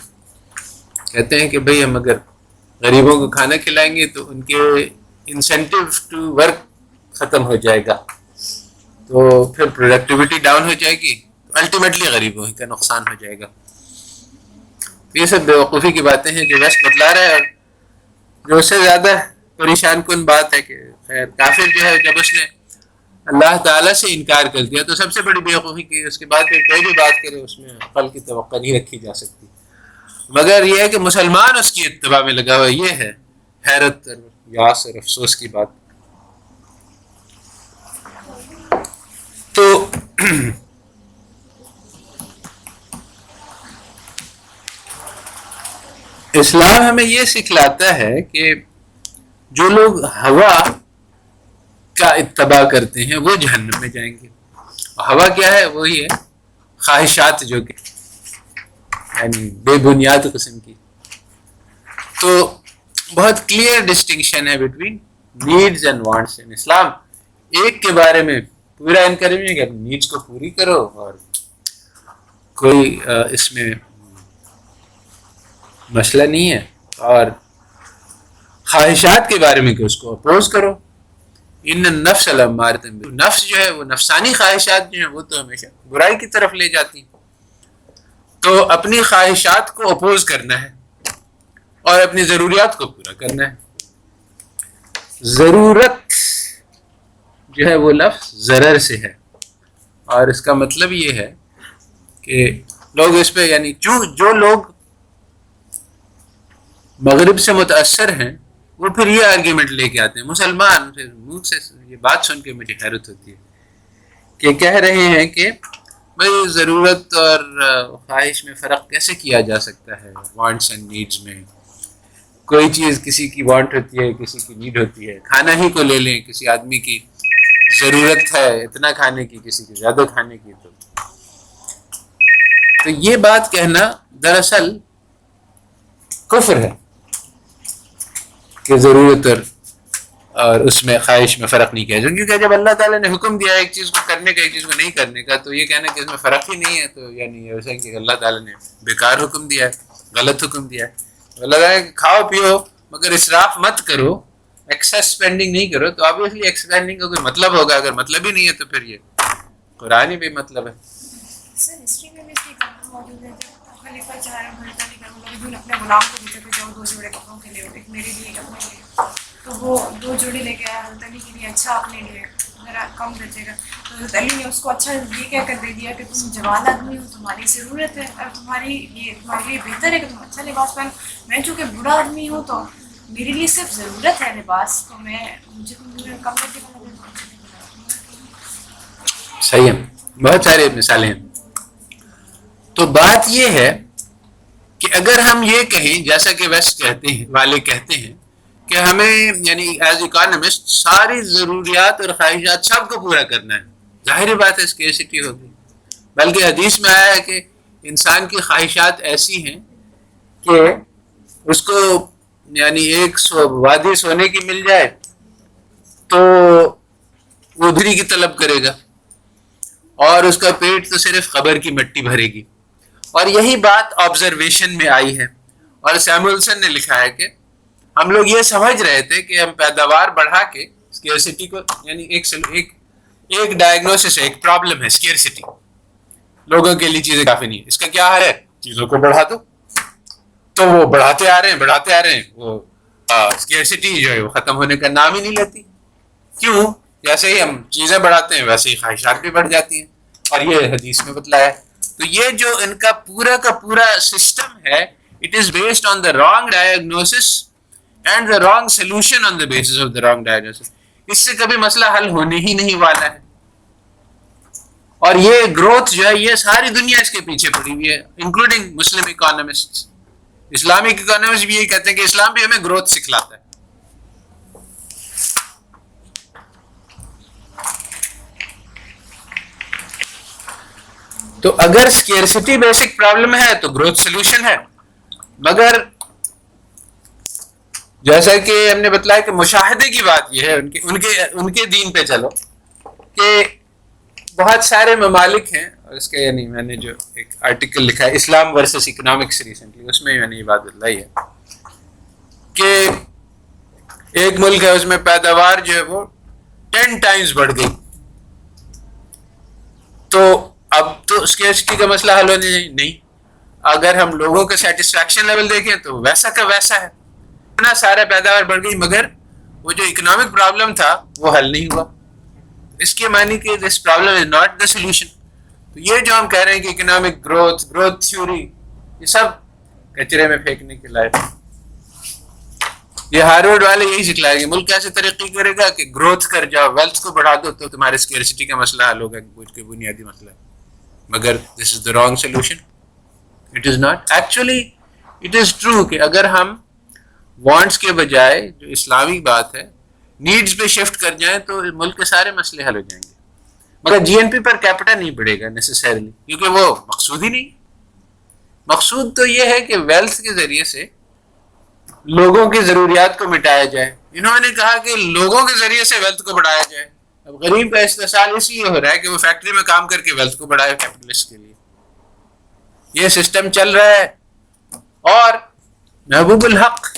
کہتے ہیں کہ بھئی ہم اگر غریبوں کو کھانا کھلائیں گے تو ان کے انسینٹیو ٹو ورک ختم ہو جائے گا، تو پھر پروڈکٹیوٹی ڈاؤن ہو جائے گی، الٹیمیٹلی غریبوں کا نقصان ہو جائے گا۔ یہ سب بیوقوفی کی باتیں ہیں جو ویسٹ بتلا رہا ہے، اور جو اس سے زیادہ پریشان کن بات ہے کہ خیر کافر جو ہے جب اس نے اللہ تعالیٰ سے انکار کر دیا تو سب سے بڑی بیوقوفی کی، اس کے بعد پھر کوئی بھی بات کرے اس میں عقل کی توقع نہیں رکھی جا سکتی، مگر یہ ہے کہ مسلمان اس کی اتباع میں لگا ہوا، یہ ہے حیرت اور یاس اور افسوس کی بات۔ تو اسلام ہمیں یہ سکھلاتا ہے کہ جو لوگ ہوا کا اتباع کرتے ہیں وہ جہنم میں جائیں گے۔ ہوا کیا ہے؟ وہی ہے خواہشات، جو کہ یعنی بے بنیاد قسم کی۔ تو بہت کلیئر ڈسٹنکشن ہے بٹوین نیڈز اینڈ وانٹس۔ اسلام ایک کے بارے میں پورا انکریج ہے کہ نیڈز کو پوری کرو، اور کوئی اس میں مسئلہ نہیں ہے، اور خواہشات کے بارے میں کہ اس کو اپوز کرو۔ ان النفس لامارۃ بالسوء، نفس جو ہے وہ نفسانی خواہشات جو ہیں وہ تو ہمیشہ برائی کی طرف لے جاتی ہیں، تو اپنی خواہشات کو اپوز کرنا ہے اور اپنی ضروریات کو پورا کرنا ہے۔ ضرورت جو ہے وہ لفظ ضرر سے ہے، اور اس کا مطلب یہ ہے کہ لوگ اس پہ یعنی جو لوگ مغرب سے متاثر ہیں وہ پھر یہ آرگیومنٹ لے کے آتے ہیں، مسلمان پھر منہ سے یہ بات سن کے مجھے حیرت ہوتی ہے کہ کہہ رہے ہیں کہ بھئی ضرورت اور خواہش میں فرق کیسے کیا جا سکتا ہے، وانٹس اینڈ نیڈز میں۔ کوئی چیز کسی کی وانٹ ہوتی ہے، کسی کی نیڈ ہوتی ہے۔ کھانا ہی کو لے لیں، کسی آدمی کی ضرورت ہے اتنا کھانے کی، کسی کی زیادہ کھانے کی۔ تو یہ بات کہنا دراصل کفر ہے کہ ضرورت اور اس میں خواہش میں فرق نہیں کیا جائے، کیونکہ جب اللہ تعالیٰ نے حکم دیا ایک چیز کو کرنے کا ایک چیز کو نہیں کرنے کا، تو یہ کہنا کہ اس میں فرق ہی نہیں ہے تو یعنی ایسا کہ اللہ تعالیٰ نے بیکار حکم دیا ہے، غلط حکم دیا ہے۔ اللہ تعالیٰ کہ کھاؤ پیو مگر اسراف مت کرو، ایکسیس اسپینڈنگ نہیں کرو، تو آبویسلی ایکسپینڈنگ کا کوئی مطلب ہوگا، اگر مطلب ہی نہیں ہے تو پھر یہ قرآن ہی بھی مطلب ہے۔ سر ہسٹری میں بھی اس کی کہانی موجود ہے جب خلیفہ چاہے بھرتا نہیں کروں اپنے غلام کو دیتے تھے جب 2 جوڑے کپڑوں کے لیے، ایک میرے لیے ایک اپنے لیے، تو وہ 2 جوڑے لے کے آیا حلطنی کے لیے، اچھا اپنے لیے، میرا کم بچے گا. تو حضرت علی نے اس کو اچھا یہ کہہ کر دے دیا کہ تم جوان آدمی ہو, تمہاری ضرورت ہے اور تمہارے لیے بہتر ہے کہ تم اچھا لباس پہنو. میں چونکہ بوڑھا آدمی ہوں تو میرے لیے صرف ضرورت ہے لباس, تو مجھے تم کم کر کے. صحیح ہے, بہت سارے مثالیں ہیں. تو بات یہ ہے کہ اگر ہم یہ کہیں جیسا کہ ویسٹ کہتے ہیں والے کہتے ہیں کہ ہمیں یعنی ایز اکانومسٹ ساری ضروریات اور خواہشات سب کو پورا کرنا ہے, ظاہری بات ہے اسکیرسٹی ہوگی. بلکہ حدیث میں آیا ہے کہ انسان کی خواہشات ایسی ہیں کہ اس کو یعنی ایک وادی سونے کی مل جائے تو وہ ادھری کی طلب کرے گا, اور اس کا پیٹ تو صرف قبر کی مٹی بھرے گی. اور یہی بات آبزرویشن میں آئی ہے, اور سیمولسن نے لکھا ہے کہ ہم لوگ یہ سمجھ رہے تھے کہ ہم پیداوار بڑھا کے اسکیرسٹی کو یعنی ایک ڈائگنوسس ہے, ایک پرابلم ہے اسکیرسٹی, لوگوں کے لیے چیزیں کافی نہیں, اس کا کیا حل ہے, چیزوں کو بڑھا دو. تو وہ بڑھاتے آ رہے ہیں, وہ اسکیرسٹی جو ہے وہ ختم ہونے کا نام ہی نہیں لیتی. کیوں؟ جیسے ہی ہم چیزیں بڑھاتے ہیں ویسے ہی خواہشات بھی بڑھ جاتی ہیں, اور یہ حدیث میں بتلایا ہے. تو یہ جو ان کا پورا سسٹم ہے, it is based on the wrong diagnosis and the wrong solution on the basis of the wrong diagnosis. اس سے کبھی مسئلہ حل ہونے ہی نہیں والا ہے. اور یہ گروتھ جو ہے یہ ساری دنیا اس کے پیچھے پڑی ہوئی ہے, انکلوڈنگ مسلم اکانومسٹ. اسلامک اکانومسٹ بھی یہی کہتے ہیں کہ اسلام بھی ہمیں گروتھ سکھلاتا ہے. تو اگر اسکیرسٹی بیسک پرابلم ہے تو گروتھ سولوشن ہے. مگر جیسا کہ ہم نے بتلایا کہ مشاہدے کی بات یہ ہے, ان کے دین پہ چلو کہ بہت سارے ممالک ہیں, اور اس کے یعنی میں نے جو ایک آرٹیکل لکھا ہے اسلام ورسس اکنامکس ریسنٹلی, اس میں نے یہ بات بتلائی ہے کہ ایک ملک ہے اس میں پیداوار جو ہے وہ 10 ٹائمز بڑھ گئی. تو اب تو اسکیرسٹی کا مسئلہ حل ہونے نہیں. اگر ہم لوگوں کا سیٹسفیکشن لیول دیکھیں تو ویسا کا ویسا ہے, اتنا سارا پیداوار بڑھ گئی مگر وہ جو اکنامک پرابلم تھا وہ حل نہیں ہوا. اس کے معنی کہ this problem is not the solution. تو یہ جو ہم کہہ رہے ہیں کہ اکنامک گروتھ تھیوری, یہ سب کچرے میں پھینکنے کے لائق. یہ ہارورڈ والے یہی سکھلائیں گے ملک کیسے ترقی کرے گا کہ گروتھ کر جاؤ, ویلتھ کو بڑھا دو تو تمہارے اسکیرسٹی کا مسئلہ حل ہوگا, کوئی بنیادی مسئلہ. مگر this is the wrong solution. It is not actually, it is true کہ اگر ہم وانٹس کے بجائے جو اسلامی بات ہے نیڈز پہ شفٹ کر جائیں تو ملک کے سارے مسئلے حل ہو جائیں گے. مگر جی این پی پر کیپٹا نہیں بڑھے گا نیسسریلی, کیونکہ وہ مقصود ہی نہیں. مقصود تو یہ ہے کہ ویلتھ کے ذریعے سے لوگوں کی ضروریات کو مٹایا جائے. انہوں نے کہا کہ لوگوں کے ذریعے سے ویلتھ کو بڑھایا جائے. اب غریب کا استحصال اس لیے ہو رہا ہے کہ وہ فیکٹری میں کام کر کے ویلتھ کو بڑھائے کیپٹلسٹ کے لیے. یہ سسٹم چل رہا ہے, اور محبوب الحق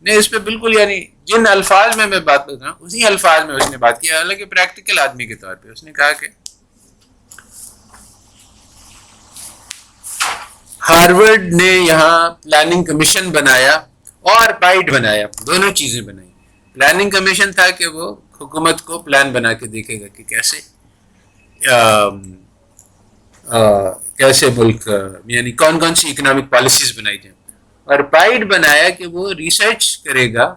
نے اس پہ بالکل یعنی جن الفاظ میں بات کر رہا ہوں اسی الفاظ میں اس نے بات کیا, حالانکہ پریکٹیکل آدمی کے طور پہ اس نے کہا کہ ہارورڈ نے یہاں پلاننگ کمیشن بنایا اور پائٹ بنایا, دونوں چیزیں بنائی. پلاننگ کمیشن تھا کہ وہ حکومت کو پلان بنا کے دیکھے گا کہ کیسے ملک یعنی کون سی اکنامک پالیسیز بنائی جائیں, اور پائٹ بنایا کہ وہ ریسرچ کرے گا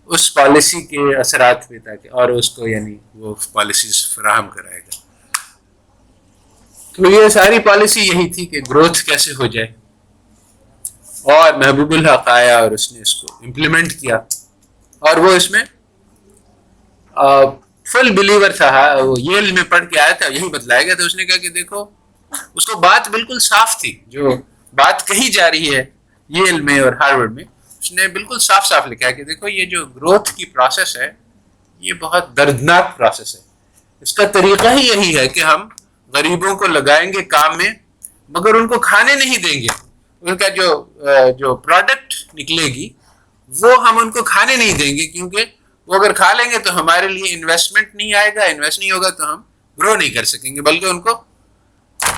اس پالیسی کے اثرات پہ تاکہ اور اس کو یعنی وہ پالیسیز فراہم کرائے گا. تو یہ ساری پالیسی یہی تھی کہ گروتھ کیسے ہو جائے, اور محبوب الحق آیا اور اس نے اس کو امپلیمنٹ کیا, اور وہ اس میں فل بلیور تھا. وہ ییل میں پڑھ کے آیا تھا, یہی بتلایا گیا تھا. اس نے کہا کہ دیکھو اس کو بات بالکل صاف تھی, جو بات کہی جا رہی ہے ییل میں اور ہارورڈ میں, اس نے بالکل صاف لکھا ہے کہ دیکھو یہ جو گروتھ کی پروسیس ہے یہ بہت دردناک پروسیس ہے. اس کا طریقہ ہی یہی ہے کہ ہم غریبوں کو لگائیں گے کام میں مگر ان کو کھانے نہیں دیں گے. ان کا جو پروڈکٹ نکلے گی وہ ہم ان کو کھانے نہیں دیں گے, کیونکہ وہ اگر کھا لیں گے تو ہمارے لیے انویسٹمنٹ نہیں آئے گا, انویسٹ نہیں ہوگا تو ہم گرو نہیں کر سکیں گے, بلکہ ان کو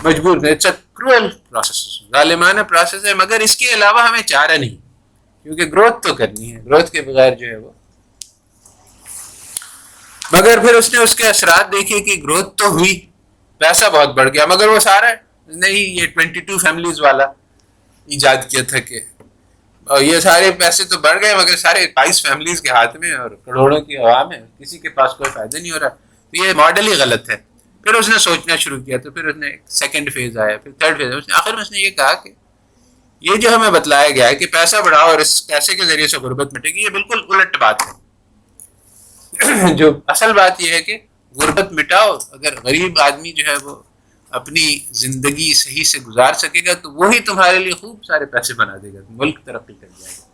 مجبور کریں. اٹس اے کروئل پروسیس, ظالمانہ پروسیس ہے, مگر اس کے علاوہ ہمیں چارہ نہیں, کیونکہ گروتھ تو کرنی ہے. گروتھ کے بغیر جو ہے وہ مگر پھر اس نے اس کے اثرات دیکھے کہ گروتھ تو ہوئی, پیسہ بہت بڑھ گیا, مگر وہ سارا نہیں, یہ 22 فیملیز والا ایجاد کیا تھا کہ اور یہ سارے پیسے تو بڑھ گئے مگر سارے 22 فیملیز کے ہاتھ میں اور کروڑوں کی عوام ہے, کسی کے پاس کوئی فائدہ نہیں ہو رہا. تو یہ ماڈل ہی غلط ہے. پھر اس نے سوچنا شروع کیا, تو پھر اس نے سیکنڈ فیز آیا, پھر تھرڈ فیز آیا. آخر میں اس نے یہ کہا کہ یہ جو ہمیں بتلایا گیا ہے کہ پیسہ بڑھاؤ اور اس پیسے کے ذریعے سے غربت مٹے گی, یہ بالکل الٹ بات ہے. جو اصل بات یہ ہے کہ غربت مٹاؤ. اگر غریب آدمی جو ہے وہ اپنی زندگی صحیح سے گزار سکے گا تو وہی تمہارے لیے خوب سارے پیسے بنا دے گا, ملک ترقی کر جائے گا.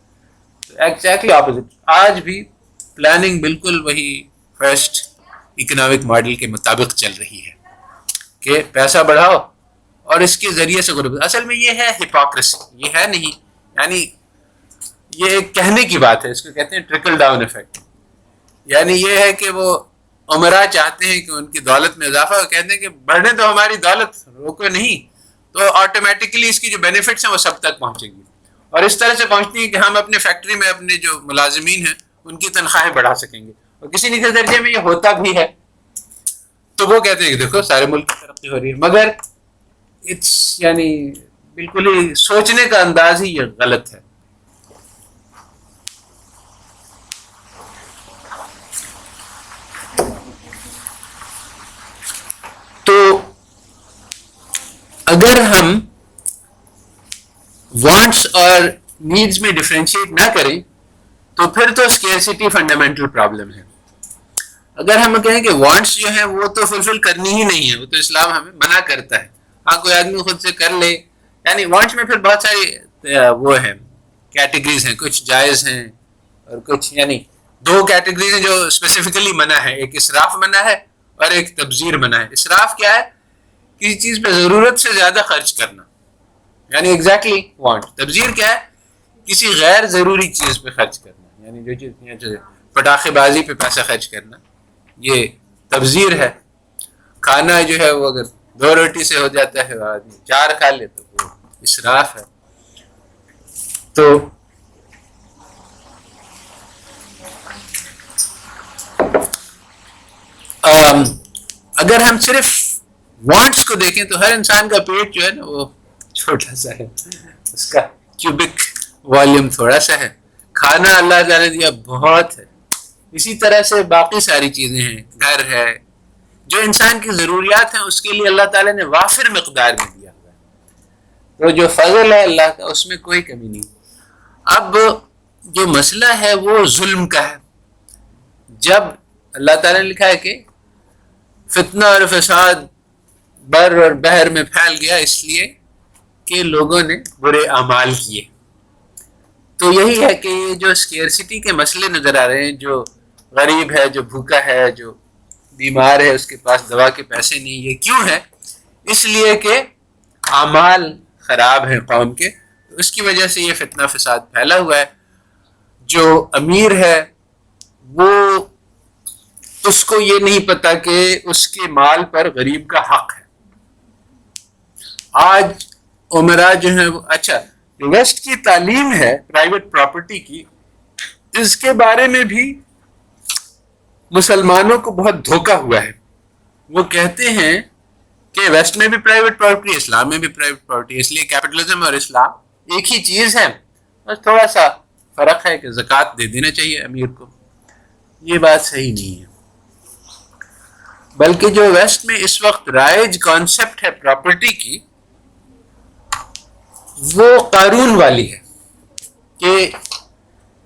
تو ایگزیکٹلی اپوزٹ, آج بھی پلاننگ بالکل وہی فرسٹ اکنامک ماڈل کے مطابق چل رہی ہے کہ پیسہ بڑھاؤ اور اس کے ذریعے سے غربت. اصل میں یہ ہے ہپوکریسی, یہ ہے نہیں, یعنی یہ ایک کہنے کی بات ہے, اس کو کہتے ہیں ٹرکل ڈاؤن ایفیکٹ. یعنی یہ ہے کہ وہ عمرا چاہتے ہیں کہ ان کی دولت میں اضافہ, کہتے ہیں کہ بڑھنے تو ہماری دولت, روکو نہیں, تو آٹومیٹکلی اس کی جو بینیفٹس ہیں وہ سب تک پہنچیں گی, اور اس طرح سے پہنچتی ہیں کہ ہم اپنے فیکٹری میں اپنے جو ملازمین ہیں ان کی تنخواہیں بڑھا سکیں گے. اور کسی نہ کسی درجے میں یہ ہوتا بھی ہے, تو وہ کہتے ہیں کہ دیکھو سارے ملک کی ترقی ہو رہی ہے, مگر یعنی بالکل ہی سوچنے کا انداز ہی یہ غلط ہے. تو اگر ہم وانٹس اور نیڈس میں ڈفرینشیٹ نہ کریں تو پھر تو اسکیئرسٹی فنڈامنٹل پرابلم ہے. اگر ہم کہیں کہ وانٹس جو ہیں وہ تو فلفل کرنی ہی نہیں ہے, وہ تو اسلام ہمیں منع کرتا ہے, ہاں کوئی آدمی خود سے کر لے, یعنی وانٹس میں پھر بہت ساری وہ ہیں کیٹیگریز ہیں, کچھ جائز ہیں اور کچھ, یعنی دو کیٹیگریز ہیں جو اسپیسیفکلی منع ہے, ایک اسراف منع ہے اور ایک تبذیر منع ہے. اسراف کیا ہے؟ کسی چیز پہ ضرورت سے زیادہ خرچ کرنا, یعنی ایگزیکٹلی وانٹ. تبذیر کیا ہے؟ کسی غیر ضروری چیز پہ خرچ کرنا, یعنی جو چیز پٹاخے بازی پہ پیسہ خرچ کرنا, یہ تبذیر ہے. کھانا جو ہے وہ اگر 2 روٹی سے ہو جاتا ہے, آدمی 4 کھا لے تو وہ اسراف ہے. تو اگر ہم صرف وانٹس کو دیکھیں تو ہر انسان کا پیٹ جو ہے نا وہ چھوٹا سا ہے, اس کا کیوبک والیوم تھوڑا سا ہے. کھانا اللہ تعالیٰ نے دیا بہت ہے. اسی طرح سے باقی ساری چیزیں ہیں, گھر ہے, جو انسان کی ضروریات ہیں اس کے لیے اللہ تعالیٰ نے وافر مقدار میں دیا ہوا ہے. تو جو فضل ہے اللہ کا اس میں کوئی کمی نہیں. اب جو مسئلہ ہے وہ ظلم کا ہے. جب اللہ تعالیٰ نے لکھا ہے کہ فتنہ اور فساد بر اور بحر میں پھیل گیا اس لیے کہ لوگوں نے برے اعمال کیے, تو یہی ہے کہ یہ جو اسکیئرسٹی کے مسئلے نظر آ رہے ہیں, جو غریب ہے, جو بھوکا ہے, جو بیمار ہے, اس کے پاس دوا کے پیسے نہیں, یہ کیوں ہے؟ اس لیے کہ اعمال خراب ہیں قوم کے, تو اس کی وجہ سے یہ فتنہ فساد پھیلا ہوا ہے. جو امیر ہے وہ اس کو یہ نہیں پتا کہ اس کے مال پر غریب کا حق ہے. آج عمرا جو ہے وہ, اچھا جو ویسٹ کی تعلیم ہے پرائیویٹ پراپرٹی کی, اس کے بارے میں بھی مسلمانوں کو بہت دھوکہ ہوا ہے. وہ کہتے ہیں کہ ویسٹ میں بھی پرائیویٹ پراپرٹی, اسلام میں بھی پرائیویٹ پراپرٹی, اس لیے کیپٹلزم اور اسلام ایک ہی چیز ہے, بس تھوڑا سا فرق ہے کہ زکوٰۃ دے دینا چاہیے امیر کو. یہ بات صحیح نہیں ہے, بلکہ جو ویسٹ میں اس وقت رائج کانسیپٹ ہے پراپرٹی کی وہ قارون والی ہے کہ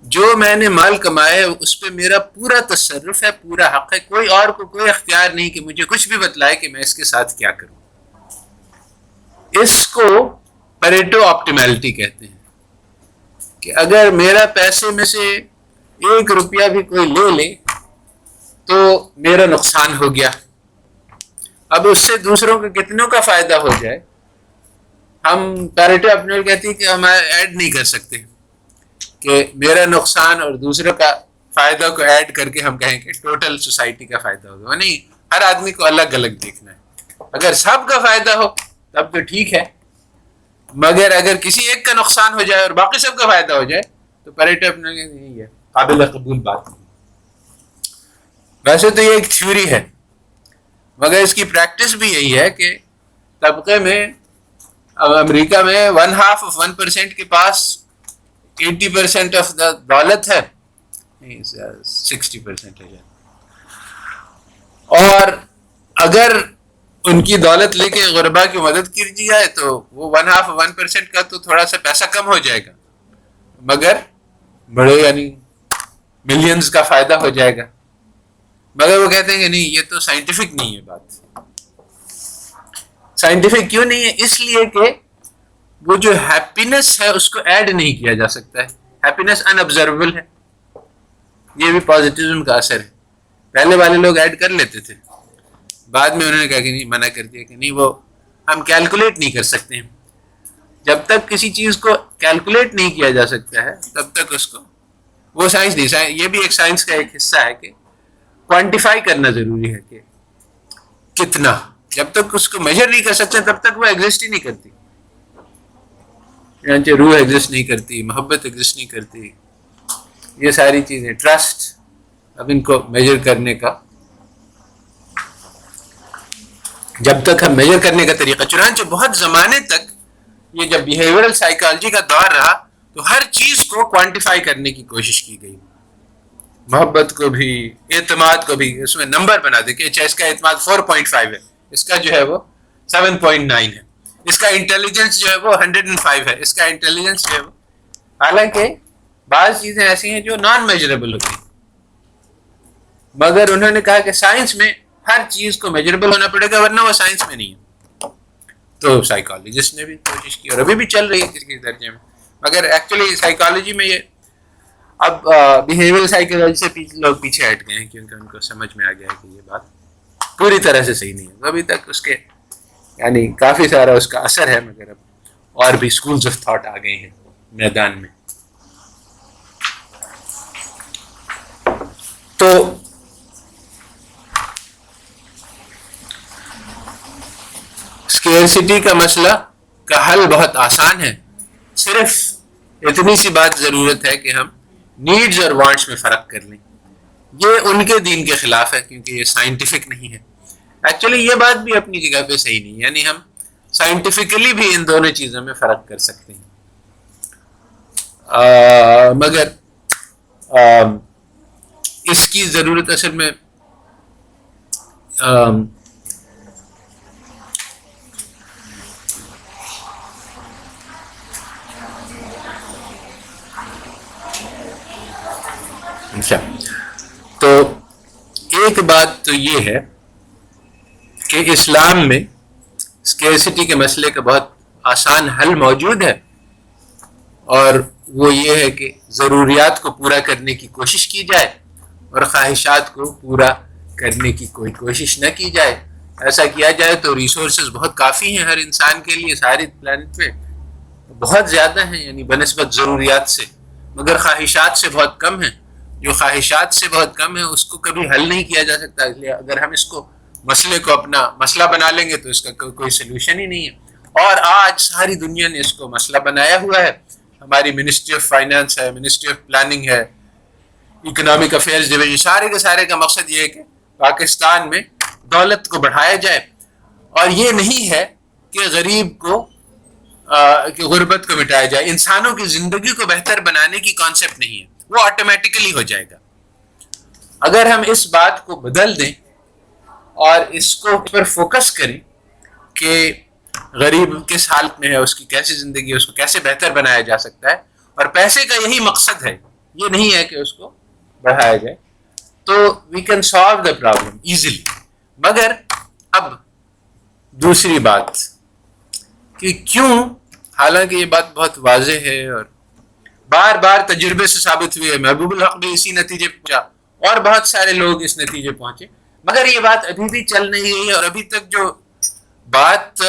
جو میں نے مال کمایا ہے اس پہ میرا پورا تصرف ہے, پورا حق ہے, کوئی اور کو کوئی اختیار نہیں کہ مجھے کچھ بھی بتلائے کہ میں اس کے ساتھ کیا کروں. اس کو پیریٹو آپٹیمیلٹی کہتے ہیں کہ اگر میرا پیسے میں سے 1 روپیہ بھی کوئی لے لے تو میرا نقصان ہو گیا. اب اس سے دوسروں کو کتنوں کا فائدہ ہو جائے, ہم پیریٹو آپٹیمیلٹی کہتے ہیں کہ ہم ایڈ نہیں کر سکتے کہ میرا نقصان اور دوسروں کا فائدہ کو ایڈ کر کے ہم کہیں کہ ٹوٹل سوسائٹی کا فائدہ ہوگا. نہیں, ہر آدمی کو الگ الگ دیکھنا ہے. اگر سب کا فائدہ ہو تب تو ٹھیک ہے, مگر اگر کسی ایک کا نقصان ہو جائے اور باقی سب کا فائدہ ہو جائے تو پیریٹو آپٹیمیلٹی یہی ہے, قابل قبول بات نہیں. ویسے تو یہ ایک تھیوری ہے مگر اس کی پریکٹس بھی یہی ہے کہ طبقے میں اب امریکہ میں 0.5% کے پاس 80% آف دا دولت ہے, 60% ہے, اور اگر ان کی دولت لے کے غربا کی مدد کی جائے تو وہ 1% کا تو تھوڑا سا پیسہ کم ہو جائے گا مگر بڑے یعنی ملینز کا فائدہ ہو جائے گا. مگر وہ کہتے ہیں کہ نہیں یہ تو سائنٹیفک نہیں ہے بات. سائنٹیفک کیوں نہیں ہے؟ اس لیے کہ وہ جو ہیپینس ہے اس کو ایڈ نہیں کیا جا سکتا ہے. ہیپینس ان آبزرویبل ہے, یہ بھی پازیٹیزم کا اثر ہے. پہلے والے لوگ ایڈ کر لیتے تھے, بعد میں انہوں نے کہا کہ نہیں, منع کر دیا کہ نہیں وہ ہم کیلکولیٹ نہیں کر سکتے ہیں. جب تک کسی چیز کو کیلکولیٹ نہیں کیا جا سکتا ہے تب تک اس کو وہ سائنس نہیں. یہ بھی ایک سائنس کا ایک حصہ ہے کہ کوانٹیفائی کرنا ضروری ہے کہ کتنا. جب تک اس کو میجر نہیں کر سکتے تب تک وہ ایگزسٹ ہی نہیں کرتی. یعنی روح ایگزسٹ نہیں کرتی, محبت ایگزسٹ نہیں کرتی, یہ ساری چیزیں, ٹرسٹ, اب ان کو میجر کرنے کا, جب تک ہم میجر کرنے کا طریقہ, چنانچہ بہت زمانے تک یہ جب بیہیویئرل سائیکالوجی کا دور رہا تو ہر چیز کو کوانٹیفائی کرنے کی کوشش کی گئی. محبت کو بھی, اعتماد کو بھی, اس میں نمبر بنا دے کہ اچھا اس کا اعتماد 4.5 ہے, اس کا جو ہے وہ 7.9 ہے, اس کا انٹیلیجنس جو ہے وہ 105 ہے, اس کا انٹیلیجنس جو ہے وہ, حالانکہ بعض چیزیں ایسی ہیں جو نان میجریبل ہوتی ہیں. مگر انہوں نے کہا کہ سائنس میں ہر چیز کو میجریبل ہونا پڑے گا ورنہ وہ سائنس میں نہیں ہے. تو سائیکالوجسٹ نے بھی کوشش کی اور ابھی بھی چل رہی ہے کسی درجے میں. مگر ایکچولی سائیکالوجی میں یہ اب بیہیویئرل سائیکالوجی سے لوگ پیچھے ہٹ گئے ہیں کیونکہ ان کو سمجھ میں آ گیا ہے کہ یہ بات پوری طرح سے صحیح نہیں ہے. ابھی تک اس کے یعنی کافی سارا اس کا اثر ہے مگر اب اور بھی اسکولز آف تھاٹ آ گئے ہیں میدان میں. تو اسکیئرسٹی کا مسئلہ کا حل بہت آسان ہے. صرف اتنی سی بات ضرورت ہے کہ ہم نیڈز اور وانٹس میں فرق کر لیں. یہ ان کے دین کے خلاف ہے کیونکہ یہ سائنٹیفک نہیں ہے. ایکچولی یہ بات بھی اپنی جگہ پہ صحیح نہیں, یعنی ہم سائنٹیفکلی بھی ان دونوں چیزوں میں فرق کر سکتے ہیں. مگر اس کی ضرورت اصل میں اچھا, تو ایک بات تو یہ ہے کہ اسلام میں اسکیرسٹی کے مسئلے کا بہت آسان حل موجود ہے, اور وہ یہ ہے کہ ضروریات کو پورا کرنے کی کوشش کی جائے اور خواہشات کو پورا کرنے کی کوئی کوشش نہ کی جائے. ایسا کیا جائے تو ریسورسز بہت کافی ہیں ہر انسان کے لیے, ساری پلانٹ پہ بہت زیادہ ہیں یعنی بنسبت ضروریات سے, مگر خواہشات سے بہت کم ہیں. جو خواہشات سے بہت کم ہے اس کو کبھی حل نہیں کیا جا سکتا. اس لیے اگر ہم اس کو مسئلے کو اپنا مسئلہ بنا لیں گے تو اس کا کوئی سلوشن ہی نہیں ہے. اور آج ساری دنیا نے اس کو مسئلہ بنایا ہوا ہے. ہماری منسٹری آف فائنانس ہے, منسٹری آف پلاننگ ہے, اکنامک افیئرز ڈویژن, سارے کے سارے کا مقصد یہ ہے کہ پاکستان میں دولت کو بڑھایا جائے. اور یہ نہیں ہے کہ غریب کو کہ غربت کو مٹایا جائے. انسانوں کی زندگی کو بہتر بنانے کی کانسیپٹ نہیں ہے, وہ آٹومیٹیکلی ہو جائے گا. اگر ہم اس بات کو بدل دیں اور اس کو پر فوکس کریں کہ غریب کس حالت میں ہے, اس کی کیسی زندگی ہے, اس کو کیسے بہتر بنایا جا سکتا ہے, اور پیسے کا یہی مقصد ہے, یہ نہیں ہے کہ اس کو بڑھایا جائے, تو we can solve the problem easily. مگر اب دوسری بات کہ کیوں, حالانکہ یہ بات بہت واضح ہے اور بار بار تجربے سے ثابت ہوئی ہے, محبوب الحق بھی اسی نتیجے پہنچا اور بہت سارے لوگ اس نتیجے پہنچے, مگر یہ بات ابھی بھی چل نہیں رہی ہے. اور ابھی تک جو بات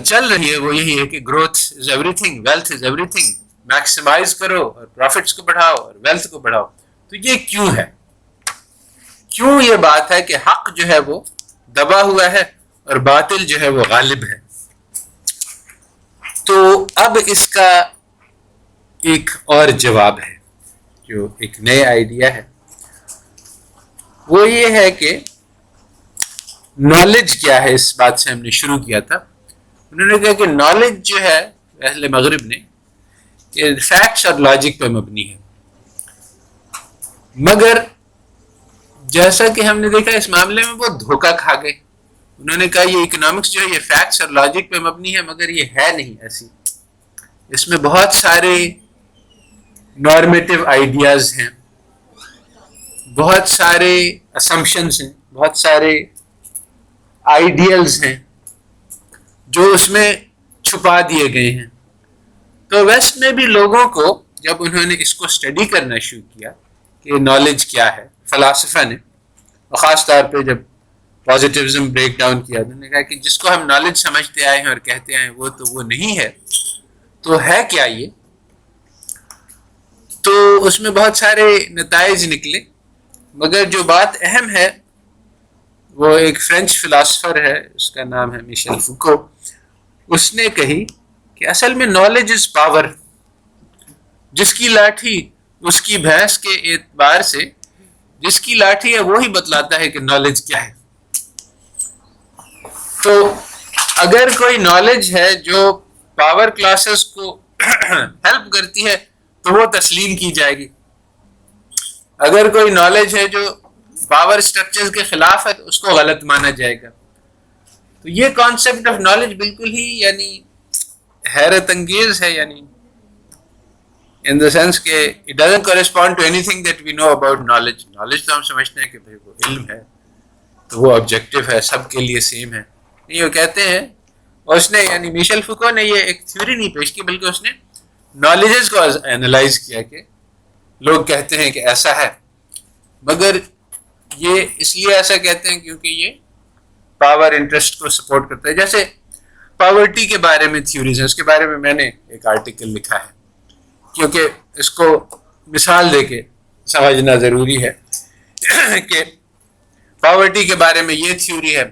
چل رہی ہے وہ یہی ہے کہ growth is everything, wealth is everything, maximize کرو اور پروفٹس کو بڑھاؤ اور ویلتھ کو بڑھاؤ. تو یہ کیوں ہے؟ کیوں یہ بات ہے کہ حق جو ہے وہ دبا ہوا ہے اور باطل جو ہے وہ غالب ہے؟ تو اب اس کا ایک اور جواب ہے جو ایک نئے آئیڈیا ہے, وہ یہ ہے کہ نالج کیا ہے. اس بات سے ہم نے شروع کیا تھا. انہوں نے کہا کہ نالج جو ہے اہل مغرب نے یہ فیکٹس اور لاجک پہ مبنی ہے، مگر جیسا کہ ہم نے دیکھا اس معاملے میں وہ دھوکہ کھا گئے. انہوں نے کہا یہ اکنامکس جو ہے یہ فیکٹس اور لاجک پہ مبنی ہے، مگر یہ ہے نہیں ایسی. اس میں بہت سارے نارمیٹو آئیڈیاز ہیں، بہت سارے اسمپشنز ہیں، بہت سارے آئیڈیلز ہیں جو اس میں چھپا دیے گئے ہیں. تو ویسٹ میں بھی لوگوں کو جب انہوں نے اس کو اسٹڈی کرنا شروع کیا کہ نالج کیا ہے، فلاسفہ نے، اور خاص طور پہ جب پازیٹیوزم بریک ڈاؤن کیا، انہوں نے کہا کہ جس کو ہم نالج سمجھتے آئے ہیں اور کہتے ہیں وہ تو وہ نہیں ہے، تو ہے کیا یہ؟ تو اس میں بہت سارے نتائج نکلے، مگر جو بات اہم ہے وہ ایک فرینچ فلاسفر ہے، اس کا نام ہے میشل فوکو. اس نے کہی کہ اصل میں نالج از پاور. جس کی لاٹھی اس کی بھینس کے اعتبار سے جس کی لاٹھی ہے وہی بتلاتا ہے کہ نالج کیا ہے. تو اگر کوئی نالج ہے جو پاور کلاسز کو ہیلپ کرتی ہے تو وہ تسلیم کی جائے گی. اگر کوئی نالج ہے جو پاور سٹرکچرز کے خلاف ہے تو اس کو غلط مانا جائے گا. تو یہ کانسیپٹ آف نالج بالکل ہی یعنی حیرت انگیز ہے، یعنی ان دا سینس کہ it doesn't correspond to anything that we know about knowledge. Knowledge تو ہم سمجھتے ہیں کہ بھائی وہ علم ہے تو وہ آبجیکٹو ہے، سب کے لیے سیم ہے. نہیں، وہ کہتے ہیں، اور اس نے یعنی میشل فوکو نے یہ ایک تھیوری نہیں پیش کی بلکہ اس نے نالجز کو اینالائز کیا کہ لوگ کہتے ہیں کہ ایسا ہے، مگر یہ اس لیے ایسا کہتے ہیں کیونکہ یہ پاور انٹرسٹ کو سپورٹ کرتا ہے. جیسے پاورٹی کے بارے میں تھیوریز ہیں، اس کے بارے میں میں نے ایک آرٹیکل لکھا ہے کیونکہ اس کو مثال دے کے سمجھنا ضروری ہے کہ پاورٹی کے بارے میں یہ تھیوری ہے،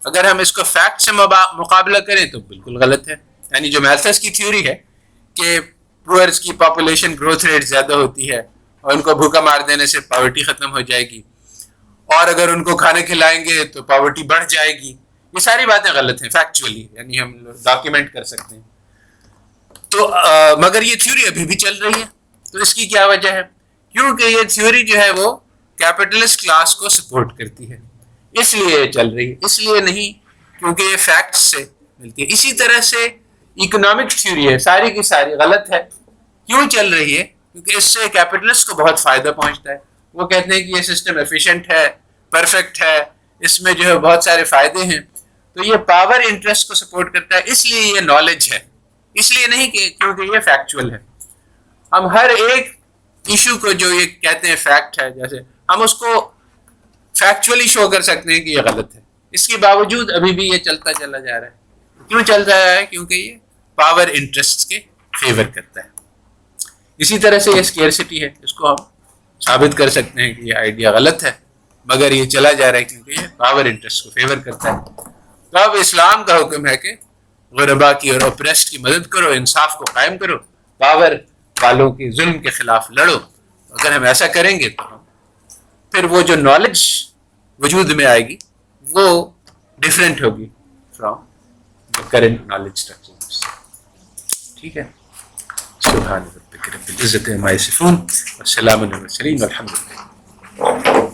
اگر ہم اس کو فیکٹ سے مقابلہ کریں تو بالکل غلط ہے. یعنی جو میلتھس کی تھیوری ہے کہ پورز کی پاپولیشن گروتھ ریٹ زیادہ ہوتی ہے اور ان کو بھوکا مار دینے سے پاورٹی ختم ہو جائے گی، اور اگر ان کو کھانے کھلائیں گے تو پاورٹی بڑھ جائے گی، یہ ساری باتیں غلط ہیں فیکچولی، یعنی ہم ڈاکیومنٹ کر سکتے ہیں. تو مگر یہ تھیوری ابھی بھی چل رہی ہے. تو اس کی کیا وجہ ہے؟ کیونکہ یہ تھیوری جو ہے وہ کیپٹلسٹ کلاس کو سپورٹ کرتی ہے، اس لیے یہ چل رہی ہے، اس لیے نہیں کیونکہ یہ فیکٹس سے ملتی ہے. اسی طرح سے اکنامک تھیوری ہے، ساری کی ساری غلط ہے. کیوں چل رہی ہے؟ کیونکہ اس سے کیپٹلسٹ کو بہت فائدہ پہنچتا ہے. وہ کہتے ہیں کہ یہ سسٹم ایفیشینٹ ہے، پرفیکٹ ہے، اس میں جو ہے بہت سارے فائدے ہیں. تو یہ پاور انٹرسٹ کو سپورٹ کرتا ہے، اس لیے یہ نالج ہے، اس لیے نہیں کہ کیونکہ یہ فیکچول ہے. ہم ہر ایک ایشو کو جو یہ کہتے ہیں فیکٹ ہے، جیسے ہم اس کو فیکچولی شو کر سکتے ہیں کہ یہ غلط ہے، اس کے باوجود ابھی بھی یہ چلتا چلا جا رہا ہے. کیوں چل رہا ہے؟ کیونکہ یہ پاور انٹرسٹ کے فیور کرتا ہے. اسی طرح سے یہ اسکیئرسٹی ہے، اس کو ہم ثابت کر سکتے ہیں کہ یہ آئیڈیا غلط ہے، مگر یہ چلا جا رہا ہے کیونکہ یہ پاور انٹرسٹ کو فیور کرتا ہے. تو اب اسلام کا حکم ہے کہ غربا کی اور اپریسٹ کی مدد کرو، انصاف کو قائم کرو، پاور والوں کے ظلم کے خلاف لڑو. اگر ہم ایسا کریں گے تو ہم پھر وہ جو نالج وجود میں آئے گی وہ ڈفرینٹ ہوگی from the current knowledge structure. ٹھیک ہے. سبحان ربک رب العزت عما یصفون والسلام علی المرسلین والحمد للہ.